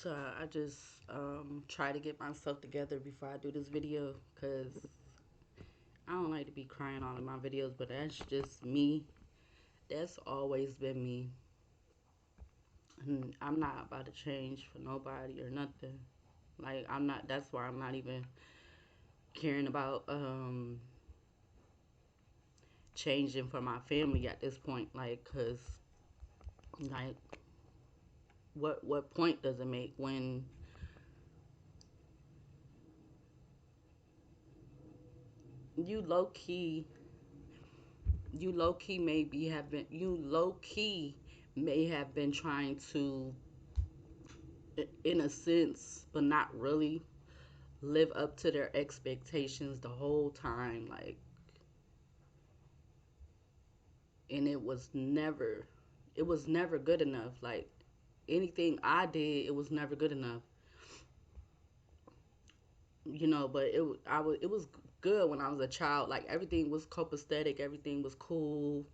So I just try to get myself together before I do this video because I don't like to be crying all in my videos, but that's just me. That's always been me. And I'm not about to change for nobody or nothing. Like, I'm not, that's why I'm not even caring about changing for my family at this point. Like, cause, like, what point does it make when you low key you low key may have been trying to, in a sense, but not really, live up to their expectations the whole time, like, and it was never good enough. Like, anything I did, it was never good enough, but it was good when I was a child. Like, everything was copacetic, everything was cool,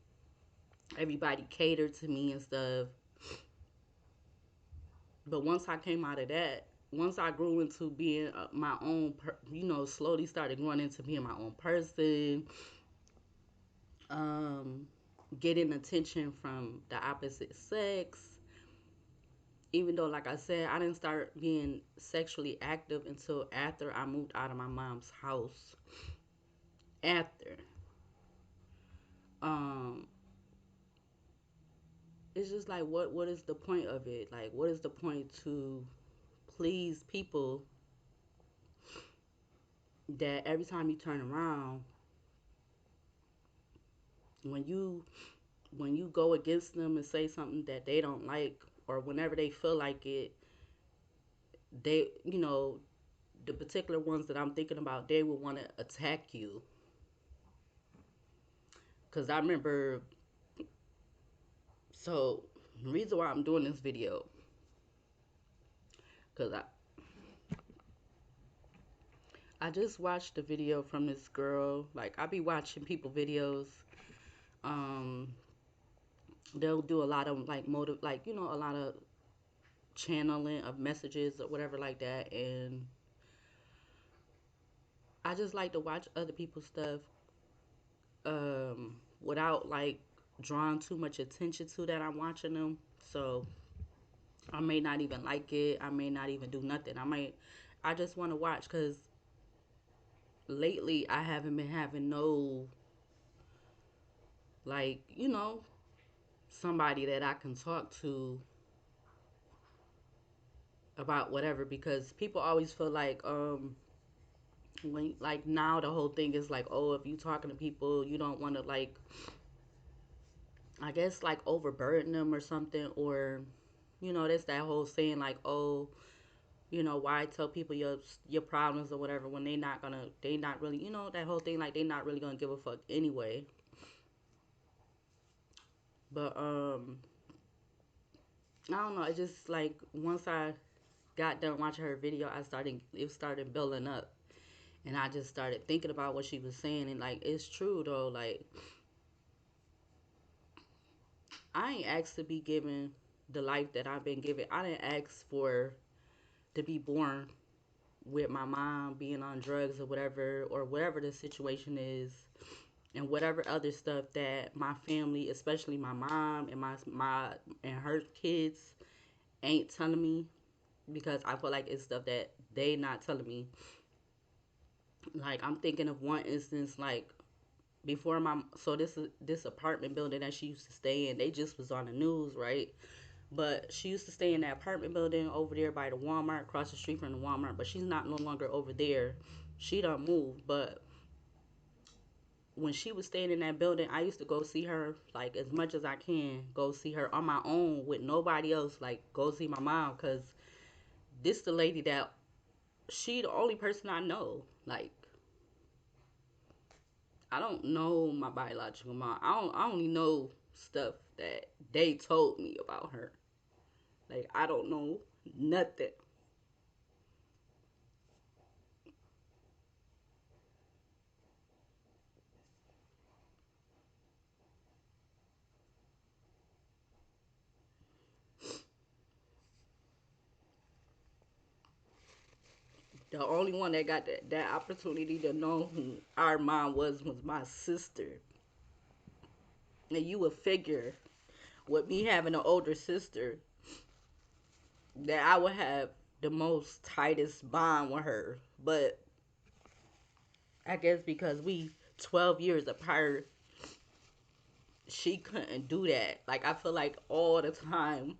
everybody catered to me and stuff. But once I came out of that, once I grew into being my own, slowly started growing into being my own person, um, getting attention from the opposite sex. Even though, like I said, I didn't start being sexually active until after I moved out of my mom's house. After, um, it's just like, what is the point of it? Like, what is the point to please people that every time you turn around, when you when you go against them and say something that they don't like, or whenever they feel like it, they, the particular ones that I'm thinking about, they will want to attack you. Because I remember, so the reason why I'm doing this video, because I just watched a video from this girl. Like, I be watching people videos. Um, they'll do a lot of, like, a lot of channeling of messages or whatever like that. And I just like to watch other people's stuff, without, like, drawing too much attention to that I'm watching them. So I may not even like it. I may not even do nothing. I just want to watch because lately I haven't been having no, like, somebody that I can talk to about whatever, because people always feel like, when, like, now the whole thing is like, oh, if you talking to people, you don't want to, like, I guess, like, overburden them or something, or that's that whole saying, like, oh, why tell people your problems or whatever when they not really, that whole thing, like, they not really gonna give a fuck anyway. But I don't know. It just, like, once I got done watching her video, it started building up, and I just started thinking about what she was saying, and, like, it's true though. Like, I ain't asked to be given the life that I've been given. I didn't ask for to be born with my mom being on drugs or whatever the situation is, and whatever other stuff that my family, especially my mom and my and her kids, ain't telling me, because I feel like it's stuff that they not telling me. Like, I'm thinking of one instance, like, before this apartment building that she used to stay in, they just was on the news, right? But she used to stay in that apartment building over there by the Walmart, across the street from the Walmart. But she's not no longer over there. She done moved. But when she was staying in that building, I used to go see her, like, as much as I can. Go see her on my own with nobody else. Like, go see my mom, because this the lady that, she the only person I know. Like, I don't know my biological mom. I only know stuff that they told me about her. Like, I don't know nothing. The only one that got that opportunity to know who our mom was my sister. And you would figure, with me having an older sister, that I would have the most tightest bond with her. But I guess because we 12 years apart, she couldn't do that. Like, I feel like all the time,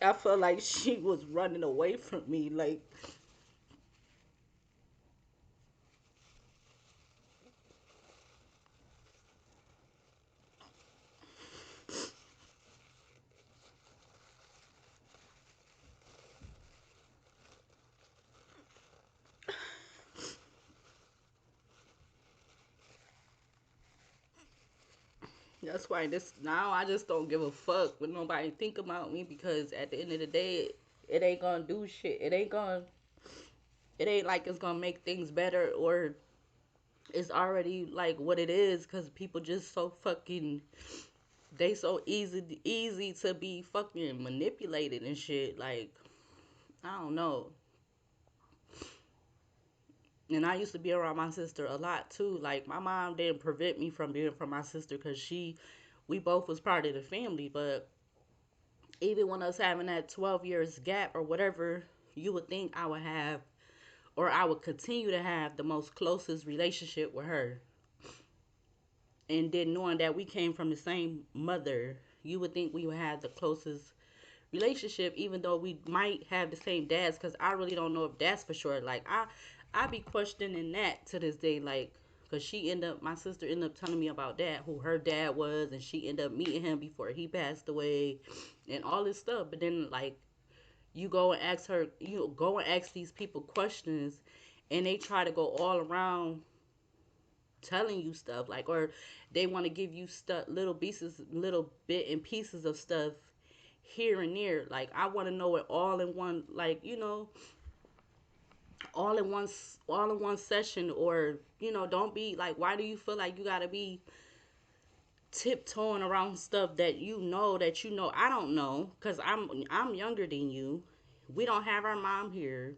I felt like she was running away from me. Like, that's why this now I just don't give a fuck when nobody think about me, because at the end of the day, it ain't gonna do shit. It ain't like it's gonna make things better, or it's already like what it is, because people just so fucking, they so easy to be fucking manipulated and shit. Like, I don't know. And I used to be around my sister a lot too. Like, my mom didn't prevent me from being from my sister, because we both was part of the family. But even when us having that 12 years gap or whatever, you would think I would have, or I would continue to have, the most closest relationship with her. And then knowing that we came from the same mother, you would think we would have the closest relationship, even though we might have the same dads. Because I really don't know if that's for sure. Like, I be questioning that to this day. Like, because my sister ended up telling me about that, who her dad was, and she ended up meeting him before he passed away, and all this stuff. But then, like, you go and ask these people questions, and they try to go all around telling you stuff, like, or they want to give you stuff, little bit and pieces of stuff here and there. Like, I want to know it all in one, like, all in one session. Or, don't be like, why do you feel like you gotta be tiptoeing around stuff that I don't know, because I'm younger than you. We don't have our mom here.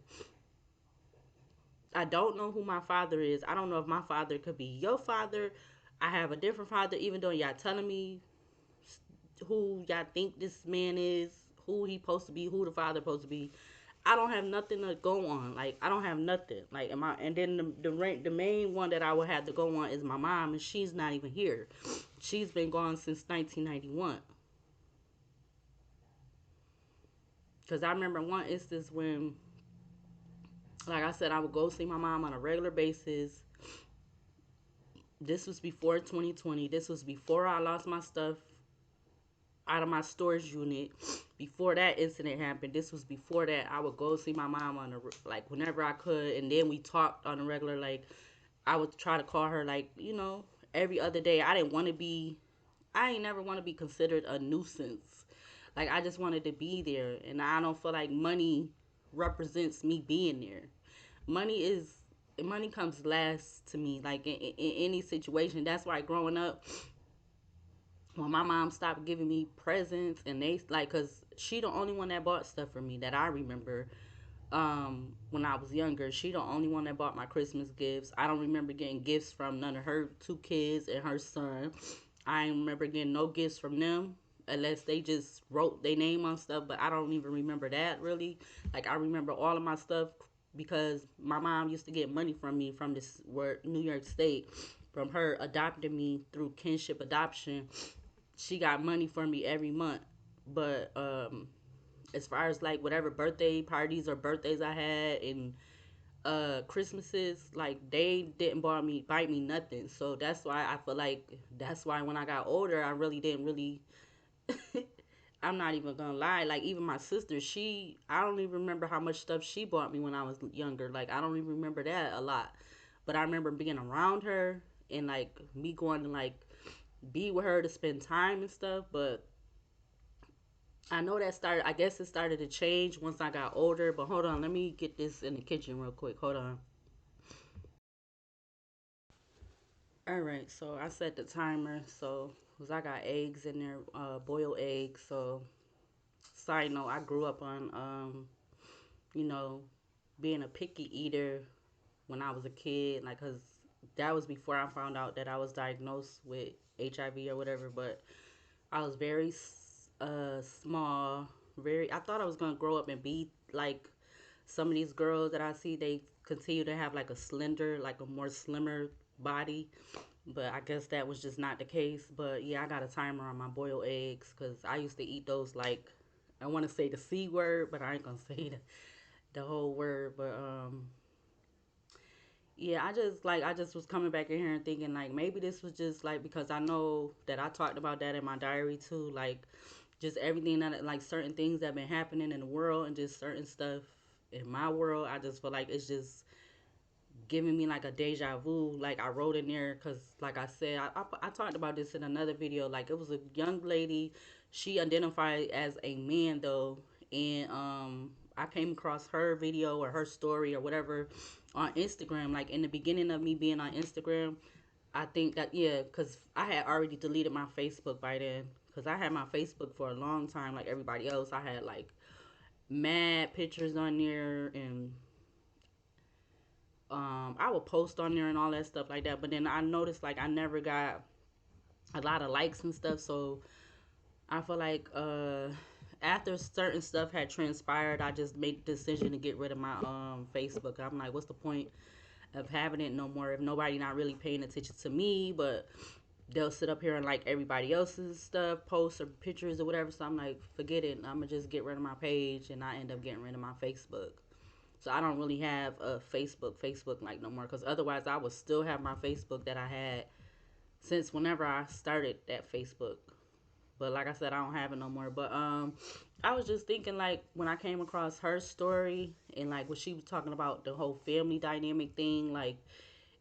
I don't know who my father is. I don't know if my father could be your father. I have a different father, even though y'all telling me who y'all think this man is, who he supposed to be, who the father supposed to be. I don't have nothing to go on. Like, I don't have nothing. Like, and then the main one that I would have to go on is my mom, and she's not even here. She's been gone since 1991. Because I remember one instance when, like I said, I would go see my mom on a regular basis. This was before 2020. This was before I lost my stuff out of my storage unit. Before that incident happened, this was before that. I would go see my mom on like, whenever I could, and then we talked on a regular. Like, I would try to call her, like, every other day. I ain't never want to be considered a nuisance. Like, I just wanted to be there, and I don't feel like money represents me being there. Money is money comes last to me, like, in any situation. That's why growing up, when my mom stopped giving me presents, and they, like, because she the only one that bought stuff for me that I remember. When I was younger, she the only one that bought my Christmas gifts. I don't remember getting gifts from none of her two kids and her son. I ain't remember getting no gifts from them, unless they just wrote their name on stuff. But I don't even remember that, really. Like, I remember all of my stuff because my mom used to get money from me from this New York State, from her adopting me through kinship adoption. She got money for me every month. But as far as, like, whatever birthday parties or birthdays I had, and Christmases, like, they didn't bite me nothing. So that's why I feel like, that's why when I got older, I really didn't really I'm not even gonna lie. Like, even my sister, I don't even remember how much stuff she bought me when I was younger. Like, I don't even remember that a lot. But I remember being around her, and, like, me going to, like, be with her to spend time and stuff. But I know that started, I guess it started to change once I got older. But hold on, let me get this in the kitchen real quick. Hold on. All right, so I set the timer. So, cause I got eggs in there, boiled eggs. So side note, I grew up on you know, being a picky eater when I was a kid, like, cause that was before I found out that I was diagnosed with HIV or whatever. But I was very small. Very, I thought I was gonna grow up and be like some of these girls that I see. They continue to have like a slender, like a more slimmer body. But I guess that was just not the case. But yeah, I got a timer on my boiled eggs because I used to eat those like, I want to say the C word, but I ain't gonna say the whole word. But yeah, I just was coming back in here and thinking like maybe this was just like because I know that I talked about that in my diary too, like just everything that like certain things that have been happening in the world and just certain stuff in my world. I just feel like it's just giving me like a deja vu. Like I wrote in there because, like I said, I talked about this in another video. Like it was a young lady. She identified as a man though, and I came across her video or her story or whatever on Instagram. Like in the beginning of me being on Instagram, I think that yeah, because I had already deleted my Facebook by then. Because I had my Facebook for a long time, like everybody else. I had like mad pictures on there and I would post on there and all that stuff like that. But then I noticed like I never got a lot of likes and stuff. So I feel like after certain stuff had transpired, I just made the decision to get rid of my Facebook. I'm like, what's the point of having it no more if nobody not really paying attention to me, but they'll sit up here and like everybody else's stuff, posts or pictures or whatever. So I'm like, forget it. I'm gonna just get rid of my page, and I end up getting rid of my Facebook. So I don't really have a Facebook like no more. Because otherwise, I would still have my Facebook that I had since whenever I started that Facebook. But like I said, I don't have it no more. But I was just thinking like when I came across her story and like what she was talking about the whole family dynamic thing, like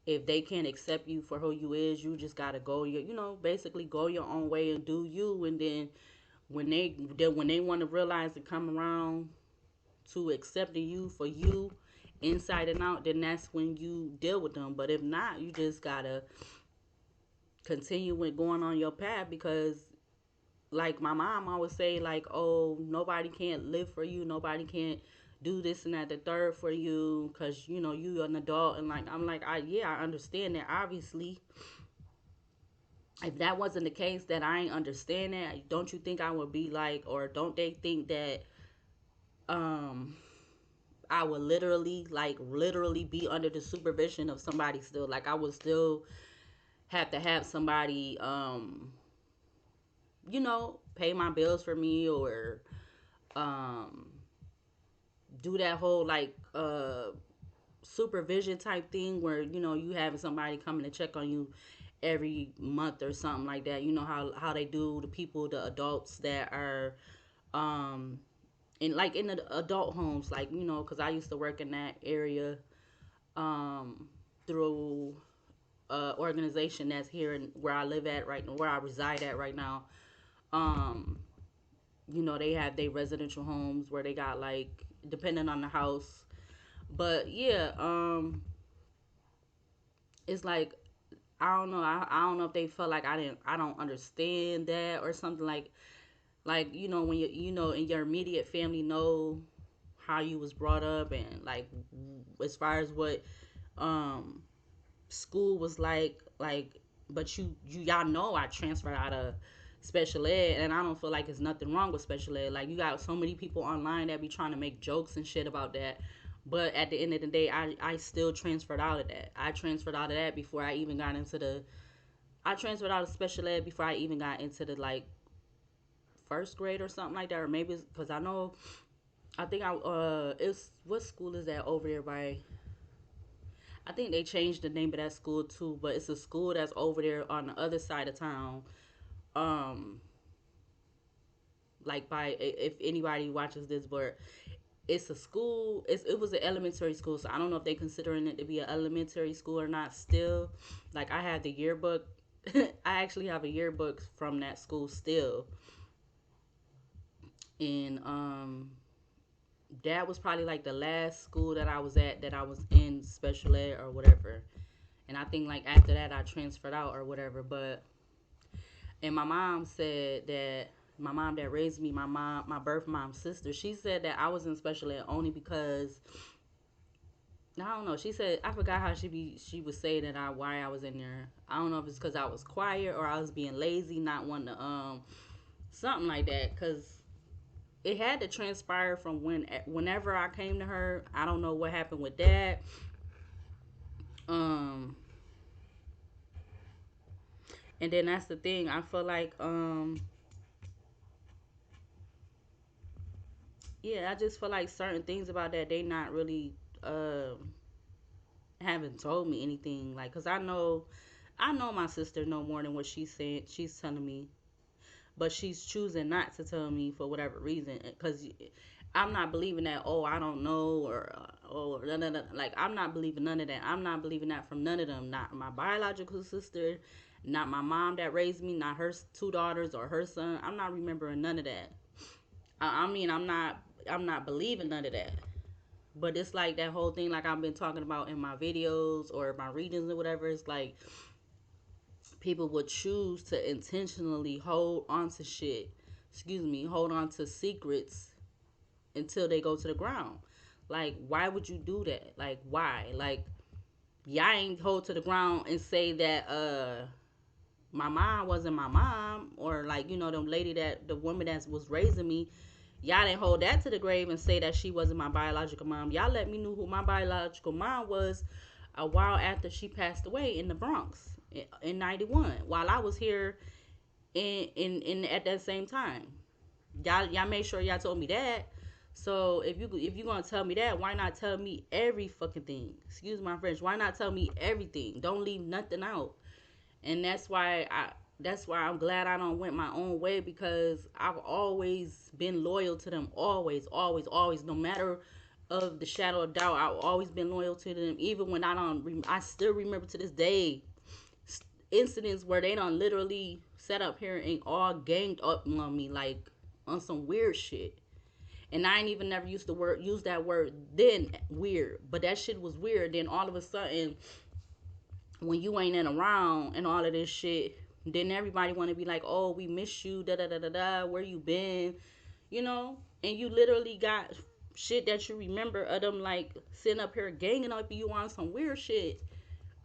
if they can't accept you for who you is, you just gotta go your, basically go your own way and do you. And when they want to realize and come around to accepting you for you inside and out, then that's when you deal with them. But if not, you just gotta continue with going on your path because like my mom always say like, oh, nobody can't live for you, nobody can't do this and that the third for you because you an adult. And like I'm like, I understand that. Obviously if that wasn't the case, that I ain't understand that, don't you think I would be like, or don't they think that um I would literally be under the supervision of somebody still. Like I would still have to have somebody, pay my bills for me or um, do that whole like supervision type thing where you having somebody coming to check on you every month or something like that. You know how they do the people, the adults that are um in the adult homes, like because I used to work in that area um, through organization that's here in where I live at right now, where I reside at right now. Um, they have their residential homes where they got like depending on the house. But yeah, it's like I don't know. I don't know if they felt like I don't understand that or something like when in your immediate family know how you was brought up and like as far as what um school was like but y'all know I transferred out of special ed and I don't feel like there's nothing wrong with special ed. Like you got so many people online that be trying to make jokes and shit about that, but at the end of the day I still transferred out of that. I transferred out of that before I even got into the I transferred out of special ed before I even got into the like first grade or something like that. Or maybe it's because I know I think I it's what school is that over there by I think they changed the name of that school too, but it's a school that's over there on the other side of town. Um, like by if anybody watches this, but it's a school. It was an elementary school, so I don't know if they considering it to be an elementary school or not. Still, like I had the yearbook. I actually have a yearbook from that school still, and that was probably like the last school that I was at that I was in special ed or whatever. And I think like after that I transferred out or whatever. But and my mom said that my mom that raised me, my birth mom's sister, she said that I was in special ed only because I don't know. She said I forgot how she would say that why I was in there. I don't know if it's because I was quiet or I was being lazy, not wanting to something like that. Cause it had to transpire from whenever I came to her. I don't know what happened with that. Um, and then that's the thing. I feel like yeah, I just feel like certain things about that they not really haven't told me anything like because I know my sister no more than what she's telling me, but she's choosing not to tell me for whatever reason because I'm not believing that, oh, I don't know, or oh, like I'm not believing none of that. I'm not believing that from none of them, not my biological sister, not my mom that raised me, not her two daughters or her son. I'm not remembering none of that. I mean, I'm not believing none of that. But it's like that whole thing, like I've been talking about in my videos or my readings or whatever. It's like people would choose to intentionally hold on to shit. Excuse me, hold on to secrets until they go to the ground. Like, why would you do that? Like, why? Like, y'all ain't hold to the ground and say that my mom wasn't my mom, or like, you know, the woman that was raising me, y'all didn't hold that to the grave and say that she wasn't my biological mom. Y'all let me know who my biological mom was a while after she passed away in the Bronx in '91, while I was here in at that same time. Y'all made sure y'all told me that. So if you gonna tell me that, why not tell me every fucking thing? Excuse my French. Why not tell me everything? Don't leave nothing out. And that's why I'm glad I don't went my own way, because I've always been loyal to them. Always, always, always. No matter of the shadow of doubt, I've always been loyal to them. Even when I still remember to this day incidents where they don't literally set up here and all ganged up on me like on some weird shit. And I ain't even never use that word then, weird. But that shit was weird. Then all of a sudden, when you ain't in around and all of this shit, then everybody want to be like, oh, we miss you, da da da da da, where you been, you know? And you literally got shit that you remember of them like sitting up here ganging up you on some weird shit.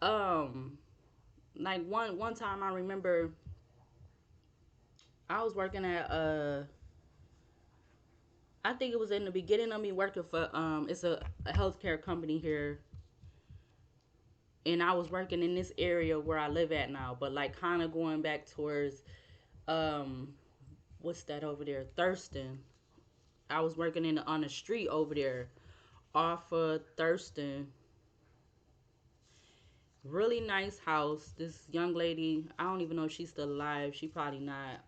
Um, like one time I remember I was working at I think it was in the beginning of me working for it's a healthcare company here, and I was working in this area where I live at now, but like kind of going back towards um what's that over there, Thurston. I was working on the street over there off of Thurston. Really nice house. This young lady, I don't even know if she's still alive. She probably not.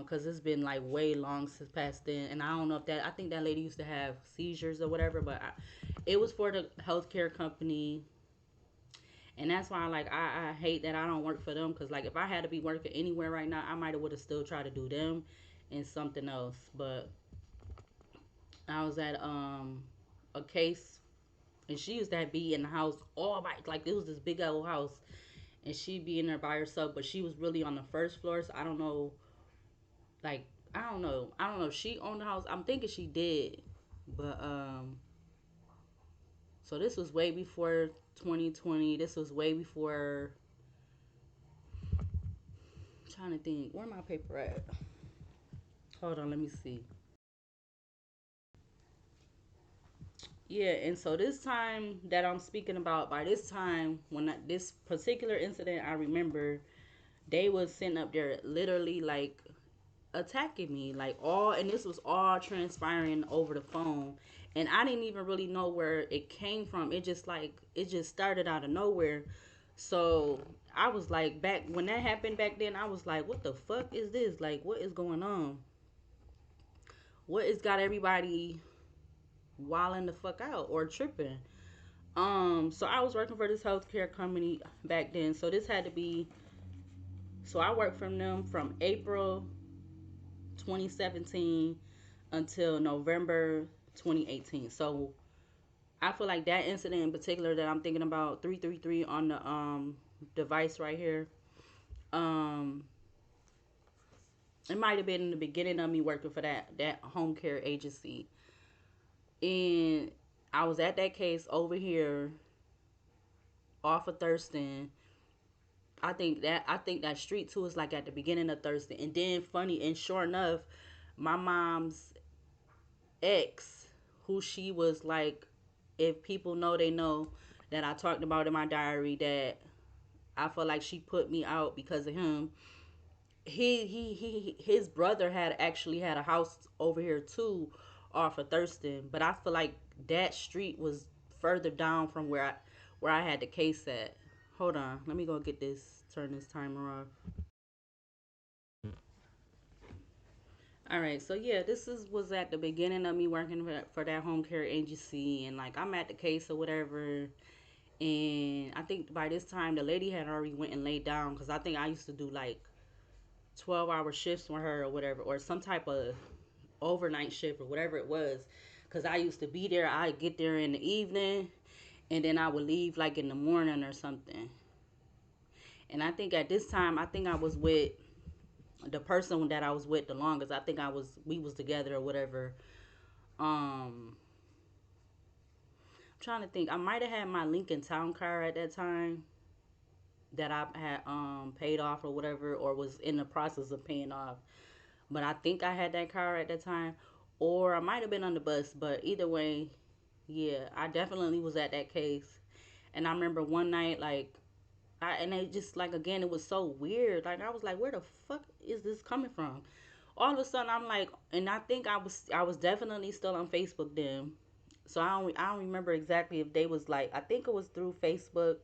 Cause it's been like way long since past then, and I don't know if that. I think that lady used to have seizures or whatever, but it was for the healthcare company, and that's why I hate that I don't work for them. Cause like if I had to be working anywhere right now, I might have would have still tried to do them and something else. But I was at a case, and she used to be in the house all by like it was this big old house, and she'd be in there by herself, but she was really on the first floor, so I don't know, like I don't know if she owned the house. I'm thinking she did, but so this was way before 2020. This was way before. I'm trying to think, where my paper at? Hold on, let me see. Yeah, and so this time that I'm speaking about, by this time when this particular incident I remember, they was sitting up there literally like attacking me, like all, and this was all transpiring over the phone, and I didn't even really know where it came from. It just started out of nowhere. So I was like, back when that happened back then, I was like, what the fuck is this? Like, what is going on? What has got everybody wilding the fuck out or tripping? So I was working for this healthcare company back then. So this had to be, so I worked from them from April 2017 until November 2018. So I feel like that incident in particular that I'm thinking about, 333 on the device right here. Um It might have been in the beginning of me working for that home care agency, and I was at that case over here off of Thurston. I think that street too is like at the beginning of Thurston, and then funny and sure enough, my mom's ex, who she was like, if people know, they know that I talked about in my diary that I feel like she put me out because of him. His brother had actually had a house over here too, off of Thurston, but I feel like that street was further down from where I had the case at. Hold on, let me go get this. Turn this timer off. All right, so yeah, this is was at the beginning of me working for that home care agency, and like I'm at the case or whatever, and I think by this time the lady had already went and laid down because I think I used to do like 12-hour shifts with her or whatever, or some type of overnight shift or whatever it was, because I used to be there. I'd get there in the evening, and then I would leave like in the morning or something. And I think at this time, I think I was with the person that I was with the longest. I think we was together or whatever. I'm trying to think. I might have had my Lincoln Town car at that time that I had paid off or whatever, or was in the process of paying off. But I think I had that car at that time, or I might have been on the bus. But either way, yeah, I definitely was at that case. And I remember one night, like, and it just like again, it was so weird. Like I was like, where the fuck is this coming from? All of a sudden, I'm like, and I think I was definitely still on Facebook then. So I don't remember exactly if they was like, I think it was through Facebook.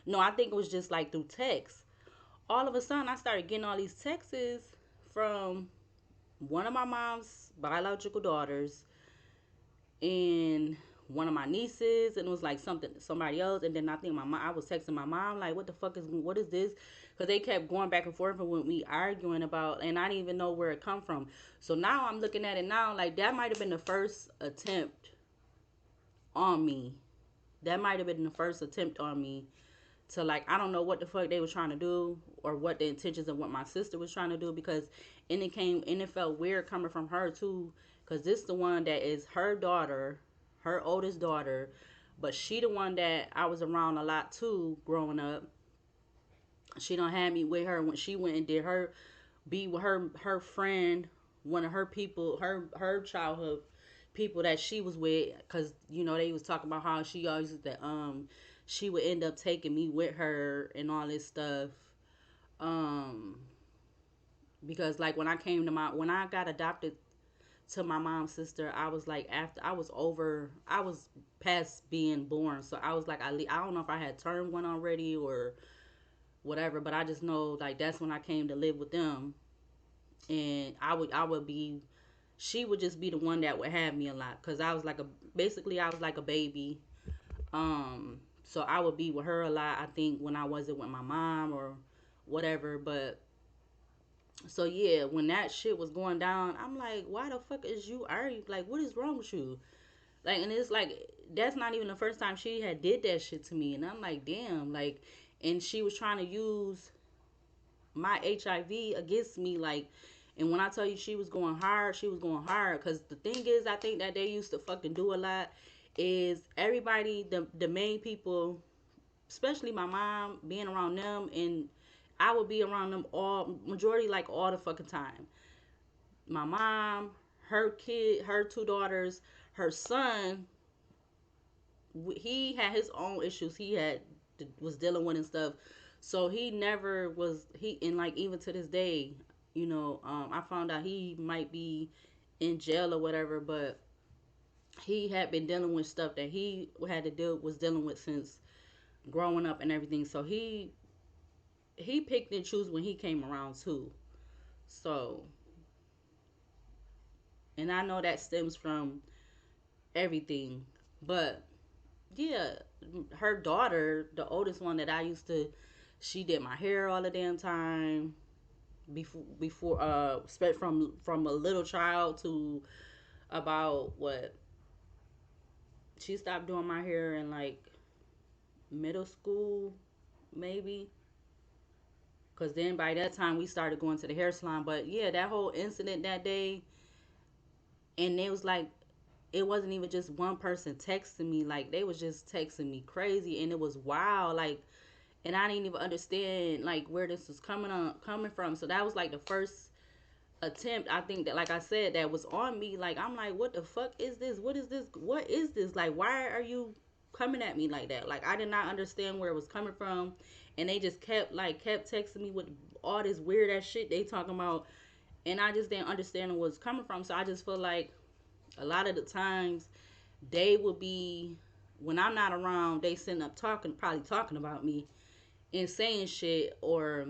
No, I think it was just like through text. All of a sudden, I started getting all these texts from one of my mom's biological daughters and one of my nieces, and it was like somebody else. And then I think my mom, I was texting my mom like, what is this? Because they kept going back and forth with me arguing about, and I didn't even know where it come from. So now I'm looking at it now like that might have been the first attempt on me. That might have been the first attempt on me to, like, I don't know what the fuck they were trying to do or what the intentions of what my sister was trying to do, because and it felt weird coming from her too, because this the one that is her daughter, her oldest daughter, but she the one that I was around a lot too growing up. She don't have me with her when she went and did her be with her friend, one of her people, her childhood people that she was with, because they was talking about how she always that she would end up taking me with her and all this stuff, um because like when I got adopted to my mom's sister, I was like, after I was past being born, so I was like, I don't know if I had turned one already or whatever, but I just know like that's when I came to live with them. And I would be she would just be the one that would have me a lot, because I was like a basically I was like a baby. So I would be with her a lot, I think, when I wasn't with my mom or whatever. But so yeah, when that shit was going down, I'm like, why the fuck is you arguing? Like, what is wrong with you? Like, and it's like that's not even the first time she had did that shit to me, and I'm like, damn, like, and she was trying to use my HIV against me, like, and when I tell you she was going hard, she was going hard. Cause the thing is, I think that they used to fucking do a lot is everybody, the main people, especially my mom, being around them, and I would be around them all majority like all the fucking time. My mom, her kid, her two daughters, her son, he had his own issues he had was dealing with and stuff. So he never was he and like even to this day, I found out he might be in jail or whatever, but he had been dealing with stuff that he had to deal was dealing with since growing up and everything. So he picked and chose when he came around too. So, and I know that stems from everything, but yeah, her daughter, the oldest one that I used to, she did my hair all the damn time. Before spent from a little child to about what, she stopped doing my hair in like middle school maybe. Cause then by that time we started going to the hair salon. But yeah, that whole incident that day, and it was like it wasn't even just one person texting me. Like they was just texting me crazy, and it was wild. Like, and I didn't even understand like where this was coming from. So that was like the first attempt, I think, that, like I said, that was on me. Like I'm like, what the fuck is this? What is this? What is this? Like, why are you coming at me like that? Like I did not understand where it was coming from, and they just kept texting me with all this weird ass shit they talking about, and I just didn't understand where it was coming from. So I just feel like a lot of the times they will be, when I'm not around, they sitting up talking, probably talking about me and saying shit or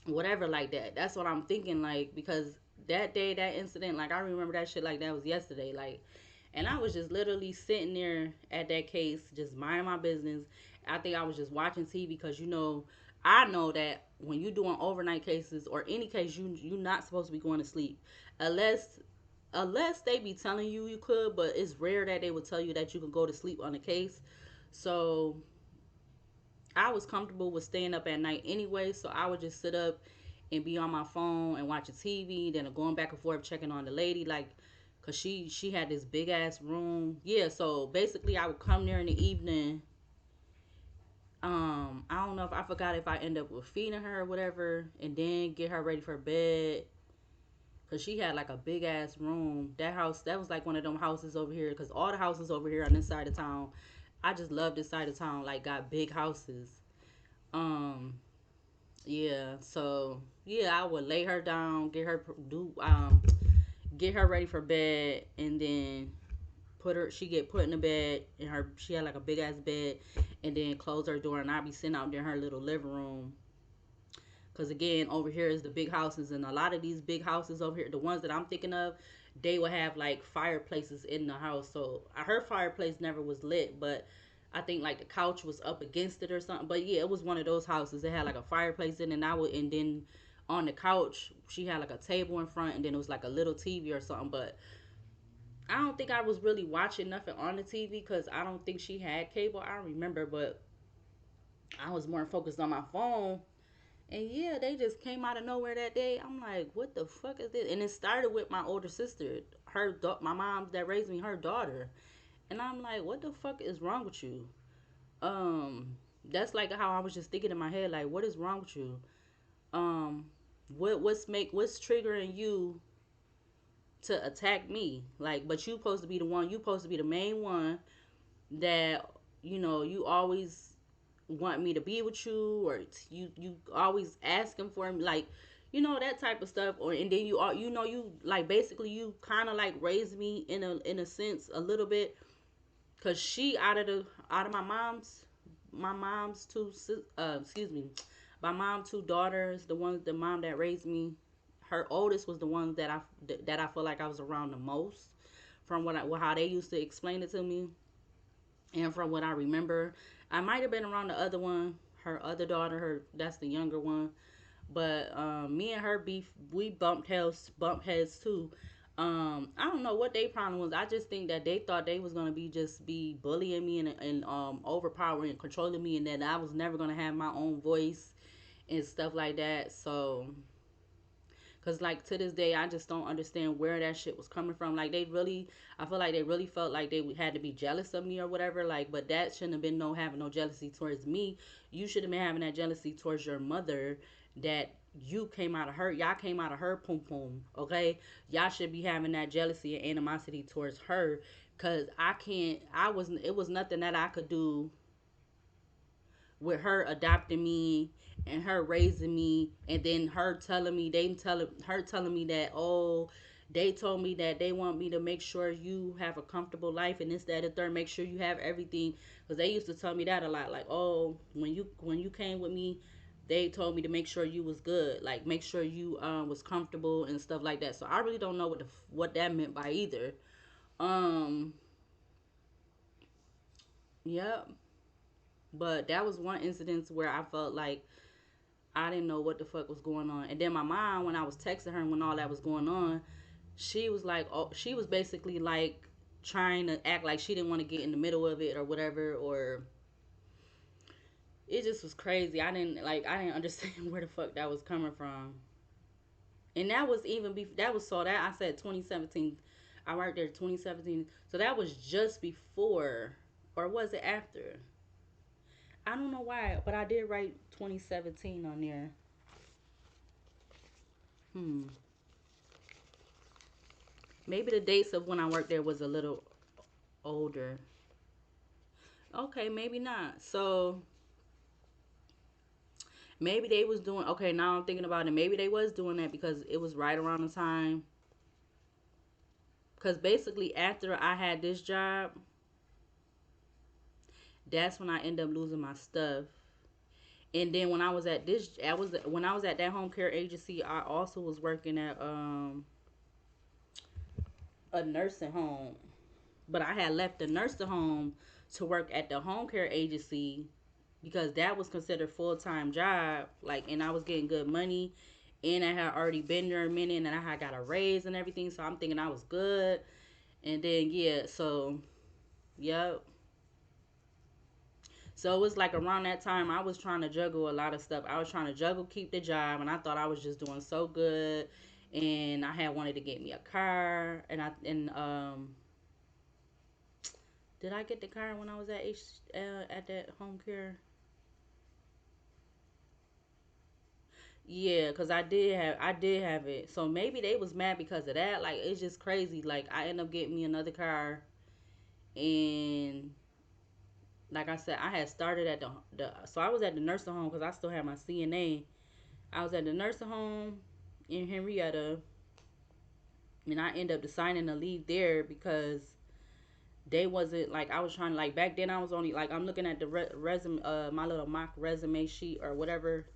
whatever like that. That's what I'm thinking, like, because that day, that incident, like I remember that shit like that was yesterday, like, and I was just literally sitting there at that case, just minding my business. I think I was just watching TV because I know that when you doing overnight cases or any case, you not supposed to be going to sleep unless they be telling you you could, but it's rare that they would tell you that you can go to sleep on a case. So I was comfortable with staying up at night anyway, so I would just sit up and be on my phone and watching TV, then going back and forth checking on the lady, like, cause she had this big ass room. Yeah, so basically I would come there in the evening. I don't know if I forgot if I end up with feeding her or whatever, and then get her ready for bed. Cause she had like a big ass room. That house, that was like one of them houses over here. Cause all the houses over here on this side of town, I just love this side of town. Like got big houses. Um, Yeah, so yeah, I would lay her down, get her ready for bed, and then she get put in the bed, and she had like a big ass bed, and then close her door, and I'd be sitting out there in her little living room. Cause again, over here is the big houses, and a lot of these big houses over here, the ones that I'm thinking of, they will have like fireplaces in the house. So her fireplace never was lit, but I think like the couch was up against it or something. But yeah, it was one of those houses. It had like a fireplace in, and then on the couch she had like a table in front, and then it was like a little TV or something. But I don't think I was really watching nothing on the TV because I don't think she had cable. I don't remember, but I was more focused on my phone. And yeah, they just came out of nowhere that day. I'm like, what the fuck is this? And it started with my older sister, my mom that raised me, her daughter. And I'm like, what the fuck is wrong with you? Um, that's like how I was just thinking in my head, like, what is wrong with you? Um, what's triggering you to attack me? Like, but you supposed to be the main one that you always want me to be with you, or you always asking for me, like that type of stuff. Or and then you like basically you kind of like raised me in a sense a little bit, because she out of my mom's excuse me, my mom two daughters, the mom that raised me, her oldest was the one that I feel like I was around the most, from how they used to explain it to me. And from what I remember, I might have been around the other one, her other daughter, her that's the younger one. But me and her beef, we bumped heads too. I don't know what their problem was. I just think that they thought they was gonna be bullying me and overpowering and controlling me, and that I was never gonna have my own voice and stuff like that. So cause like to this day, I just don't understand where that shit was coming from. Like I feel like they really felt like they had to be jealous of me or whatever. Like, but that shouldn't have been having no jealousy towards me. You should have been having that jealousy towards your mother. That y'all came out of her pum pum. Okay, y'all should be having that jealousy and animosity towards her. Cause I can't. It was nothing that I could do with her adopting me and her raising me, and then her telling me that, oh, they told me that they want me to make sure you have a comfortable life and this that and third, make sure you have everything, because they used to tell me that a lot, like, oh, when you came with me, they told me to make sure you was good, like make sure you was comfortable and stuff like that. So I really don't know what that meant by either. um yep. But that was one incident where I felt like I didn't know what the fuck was going on. And then my mom, when I was texting her when all that was going on, she was like, oh, she was basically like trying to act like she didn't want to get in the middle of it or whatever. Or it just was crazy. I didn't understand where the fuck that was coming from. And that was even that was so that I said 2017. I worked there 2017. So that was just before, or was it after? I don't know why, but I did write 2017 on there. Hmm. Maybe the dates of when I worked there was a little older. Okay, maybe not. So maybe they was doing, okay, now I'm thinking about it. Maybe they was doing that because it was right around the time. Because basically, after I had this job, that's when I ended up losing my stuff. And then when I was at this, I was when I was at that home care agency, I also was working at a nursing home. But I had left the nursing home to work at the home care agency because that was considered full time job. Like, and I was getting good money, and I had already been there a minute, and I had got a raise and everything. So I'm thinking I was good. And then yeah, so yep. So it was like around that time I was trying to juggle a lot of stuff. I was trying to juggle keep the job, and I thought I was just doing so good, and I had wanted to get me a car, and did I get the car when I was at that home care? Yeah, cause I did have it. So maybe they was mad because of that. Like it's just crazy. Like I ended up getting me another car, and like I said, I had started at the so I was at the nursing home because I still had my CNA. I was at the nursing home in Henrietta, and I ended up deciding to leave there because they wasn't like I was trying to like back then I was only like I'm looking at the resume my little mock resume sheet or whatever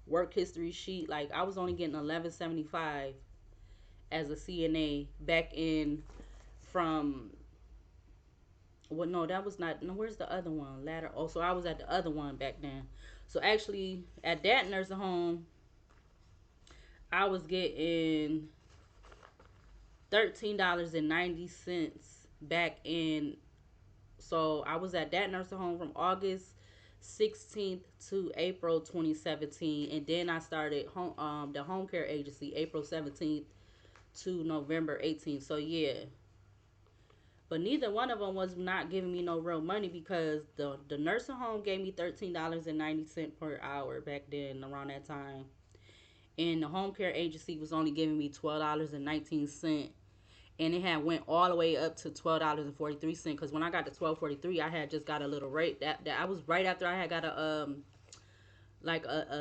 work history sheet, like I was only getting 1175 as a CNA back in from well no that was not no where's the other one ladder oh so I was at the other one back then. So actually at that nursing home I was getting $13.90 back in. So I was at that nursing home from August 16th to April 2017, and then I started the home care agency April 17th to November 18th. So yeah, but neither one of them was not giving me no real money because the nursing home gave me $13.90 per hour back then around that time, and the home care agency was only giving me $12.19, and it had went all the way up to $12.43. Because when I got to 12.43, I had just got a little rate that I was right after I had got a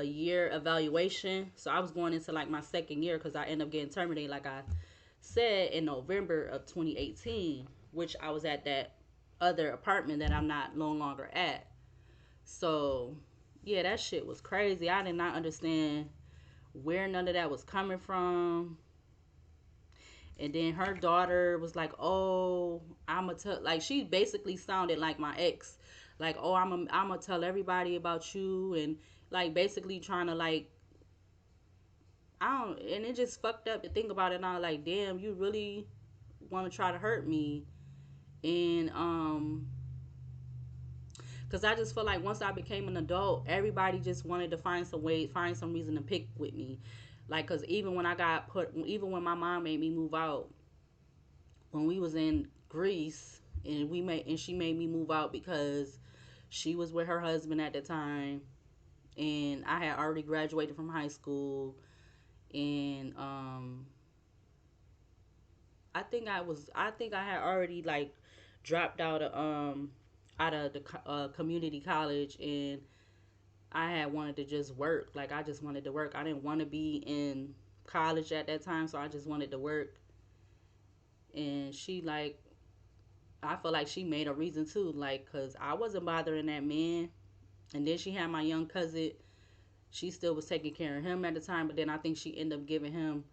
year evaluation. So I was going into like my second year because I ended up getting terminated, like I said, in November of 2018, which I was at that other apartment that I'm not no longer at. So yeah, that shit was crazy. I did not understand where none of that was coming from. And then her daughter was like, "Oh, I'ma tell." Like she basically sounded like my ex, like, "Oh, I'ma tell everybody about you," and like basically trying to like I don't. And it just fucked up to think about it. And I was like, "Damn, you really want to try to hurt me?" And because I just feel like once I became an adult, everybody just wanted to find some reason to pick with me. Like, cause even when my mom made me move out, when we was in Greece, and she made me move out because she was with her husband at the time, and I had already graduated from high school, and I think I had already like dropped out of the community college, and I had wanted to just work. Like I just wanted to work. I didn't want to be in college at that time, so I just wanted to work. And she like I feel like she made a reason too, like, cause I wasn't bothering that man, and then she had my young cousin. She still was taking care of him at the time, but then I think she ended up giving him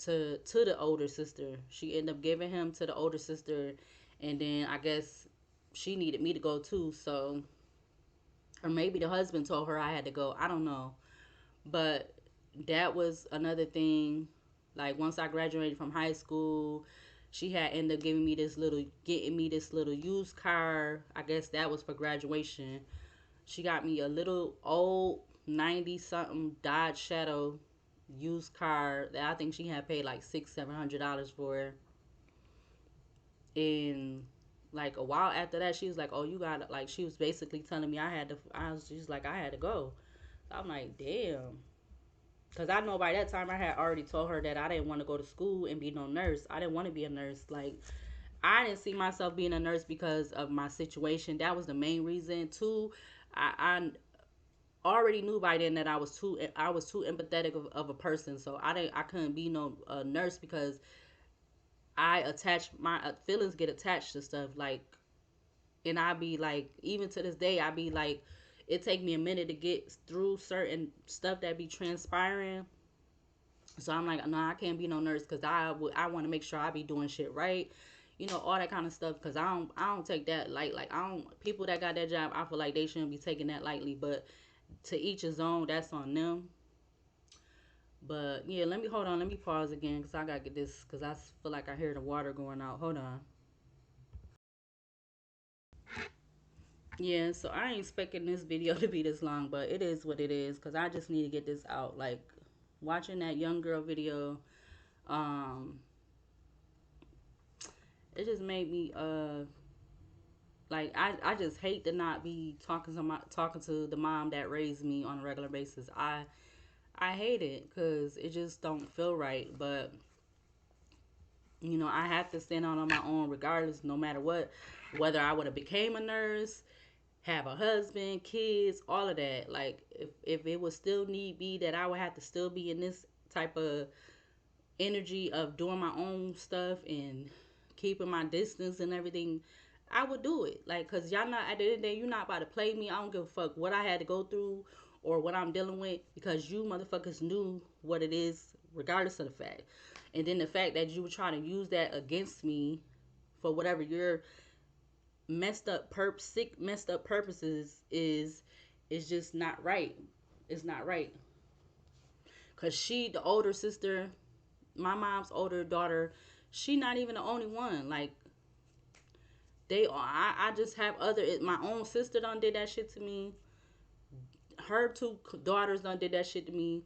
to the older sister. She ended up giving him to the older sister, and then I guess she needed me to go too. So, or maybe the husband told her I had to go. I don't know, but that was another thing. Like once I graduated from high school, she had ended up getting me this little used car. I guess that was for graduation. She got me a little old 90 something Dodge Shadow used car that I think she had paid like $600-700 for. And like a while after that, she was like, "Oh, you got," like she was basically telling me I had to. I was just like, I had to go. So I'm like, damn. Cause I know by that time I had already told her that I didn't want to go to school and be no nurse. I didn't want to be a nurse. Like I didn't see myself being a nurse because of my situation. That was the main reason. Too, I already knew by then that I was too empathetic of a person. So I couldn't be no nurse because I attach my feelings get attached to stuff like, and I be like, even to this day I be like, it take me a minute to get through certain stuff that be transpiring. So I'm like, no, I can't be no nurse because I want to make sure I be doing shit right, all that kind of stuff. Because I don't take that light. Like I don't people that got that job, I feel like they shouldn't be taking that lightly. But to each his own. That's on them. But yeah, let me hold on. Let me pause again because I gotta get this because I feel like I hear the water going out. Hold on. Yeah, so I ain't expecting this video to be this long, but it is what it is because I just need to get this out. Like watching that young girl video, um, it just made me like I just hate to not be talking to the mom that raised me on a regular basis. I hate it because it just don't feel right. But I have to stand out on my own regardless, no matter what. Whether I would have became a nurse, have a husband, kids, all of that. Like if it would still need be that I would have to still be in this type of energy of doing my own stuff and keeping my distance and everything, I would do it. Like, cause y'all not at the end of the day, you're not about to play me. I don't give a fuck what I had to go through or what I'm dealing with because you motherfuckers knew what it is, regardless of the fact. And then the fact that you were trying to use that against me for whatever your sick, messed up purposes is just not right. It's not right. Cause she, the older sister, my mom's older daughter, she not even the only one. Like they are. I just have other. My own sister done did that shit to me. Her two daughters done did that shit to me.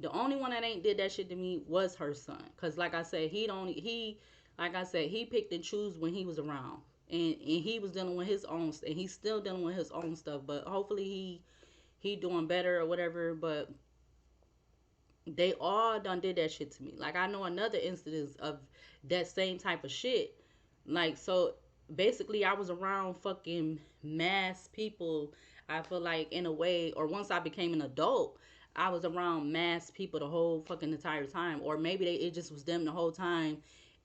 The only one that ain't did that shit to me was her son. Cause like I said, like I said, he picked and choose when he was around, and he was dealing with his own, and he's still dealing with his own stuff. But hopefully he doing better or whatever. But they all done did that shit to me. Like I know another instance of that same type of shit. Like so basically I was around fucking mass people. I feel like in a way, or once I became an adult, I was around mass people the whole fucking entire time. Or maybe it just was them the whole time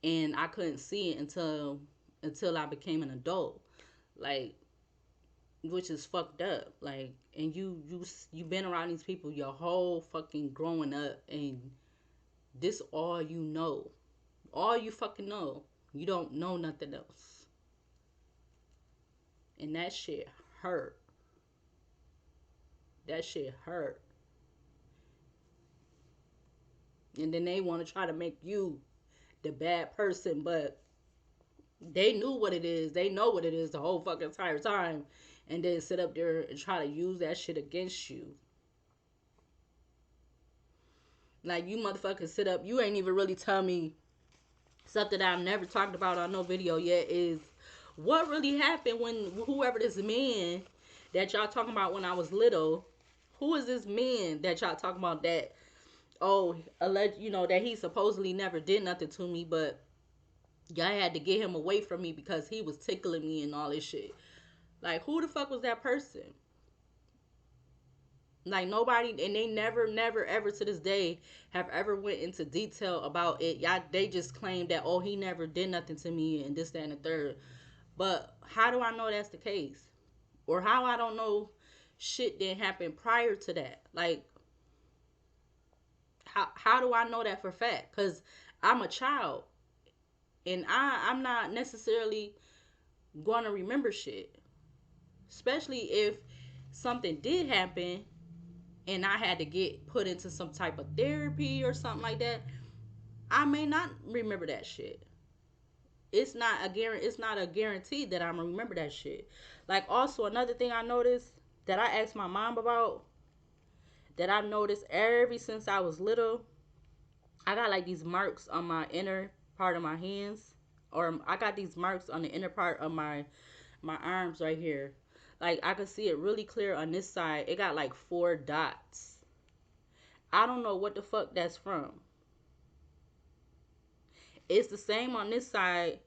and I couldn't see it until I became an adult. Like which is fucked up. Like and you been around these people your whole fucking growing up and this all you know. All you fucking know. You don't know nothing else. And that shit hurt. That shit hurt. And then they want to try to make you the bad person, but they knew what it is. They know what it is the whole fucking entire time. And then sit up there and try to use that shit against you. Like you motherfuckers sit up. You ain't even really tell me something that I've never talked about on no video yet is what really happened when whoever this man that y'all talking about when I was little, who is this man that y'all talking about that alleged that he supposedly never did nothing to me, but y'all had to get him away from me because he was tickling me and all this shit. Like who the fuck was that person? Like nobody, and they never ever to this day have ever went into detail about it. Y'all, they just claimed that he never did nothing to me and this, that, and the third. But how do I know that's the case? Or how I don't know shit didn't happen prior to that? Like how do I know that for fact? Cause I'm a child and I'm not necessarily gonna remember shit, especially if something did happen and I had to get put into some type of therapy or something like that. I may not remember that shit. it's not a guarantee that I'm gonna remember that shit. Like, also another thing I noticed that I asked my mom about, that I've noticed ever since I was little, I got like these marks on my inner part of my hands, or I got these marks on the inner part of my arms right here. Like, I could see it really clear on this side. It got like 4 dots. I don't know what the fuck that's from. It's the same on this side,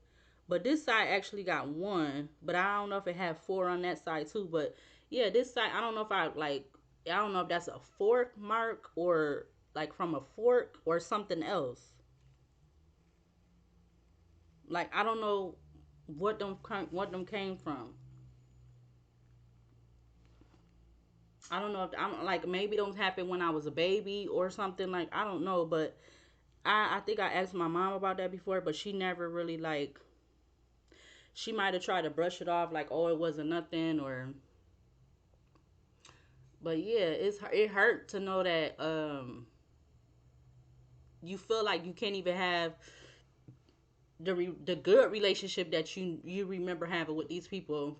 but this side actually got one. But I don't know if it had four on that side too. But yeah, this side, I don't know if I don't know if that's a fork mark, or like from a fork or something else. Like, I don't know what them came from. I don't know if I'm like, maybe those happened when I was a baby or something. Like, I don't know, but I think I asked my mom about that before, but she never really like. She might have tried to brush it off like, oh, it wasn't nothing, or. But yeah, it hurt to know that you feel like you can't even have the good relationship that you remember having with these people,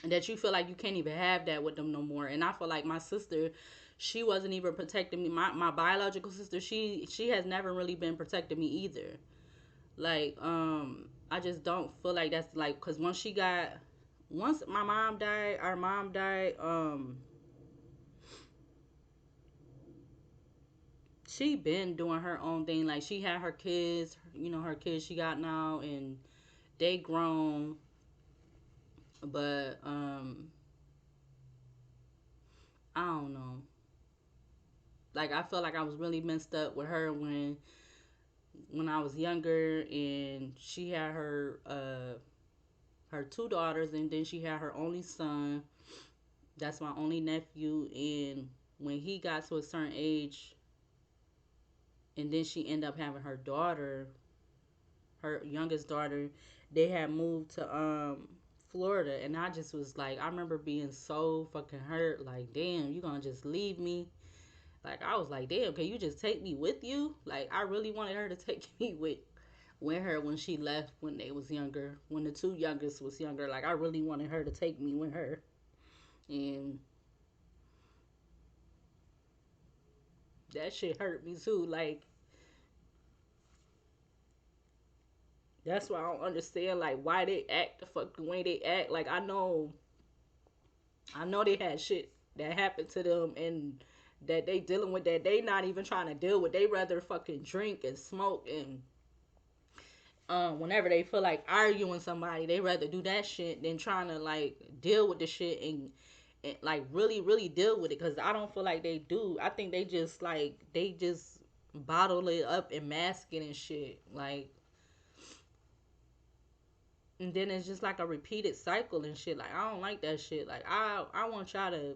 and that you feel like you can't even have that with them no more. And I feel like my sister, she wasn't even protecting me. My biological sister, she has never really been protecting me either. Like, I just don't feel like that's like, because once my mom died, our mom died, she been doing her own thing. Like, she had her kids, her kids she got now, and they grown. But I don't know. Like, I felt like I was really messed up with her when I was younger, and she had her 2 daughters, and then she had her only son. That's my only nephew. And when he got to a certain age, and then she ended up having her daughter, her youngest daughter, they had moved to Florida. And I just was like, I remember being so fucking hurt, like, damn, you gonna just leave me? Like, I was like, damn, can you just take me with you? Like, I really wanted her to take me with her when she left, when they was younger, when the two youngest was younger. Like, I really wanted her to take me with her. And that shit hurt me too. Like, that's why I don't understand, like, why they act the fucking way they act. Like, I know they had shit that happened to them, and that they dealing with, that they not even trying to deal with. They rather fucking drink and smoke, and whenever they feel like arguing somebody, they rather do that shit than trying to like deal with the shit, and like really really deal with it. Because I don't feel like they do. I think they just bottle it up and mask it and shit. Like, and then it's just like a repeated cycle and shit. Like, I don't like that shit. Like, I want y'all to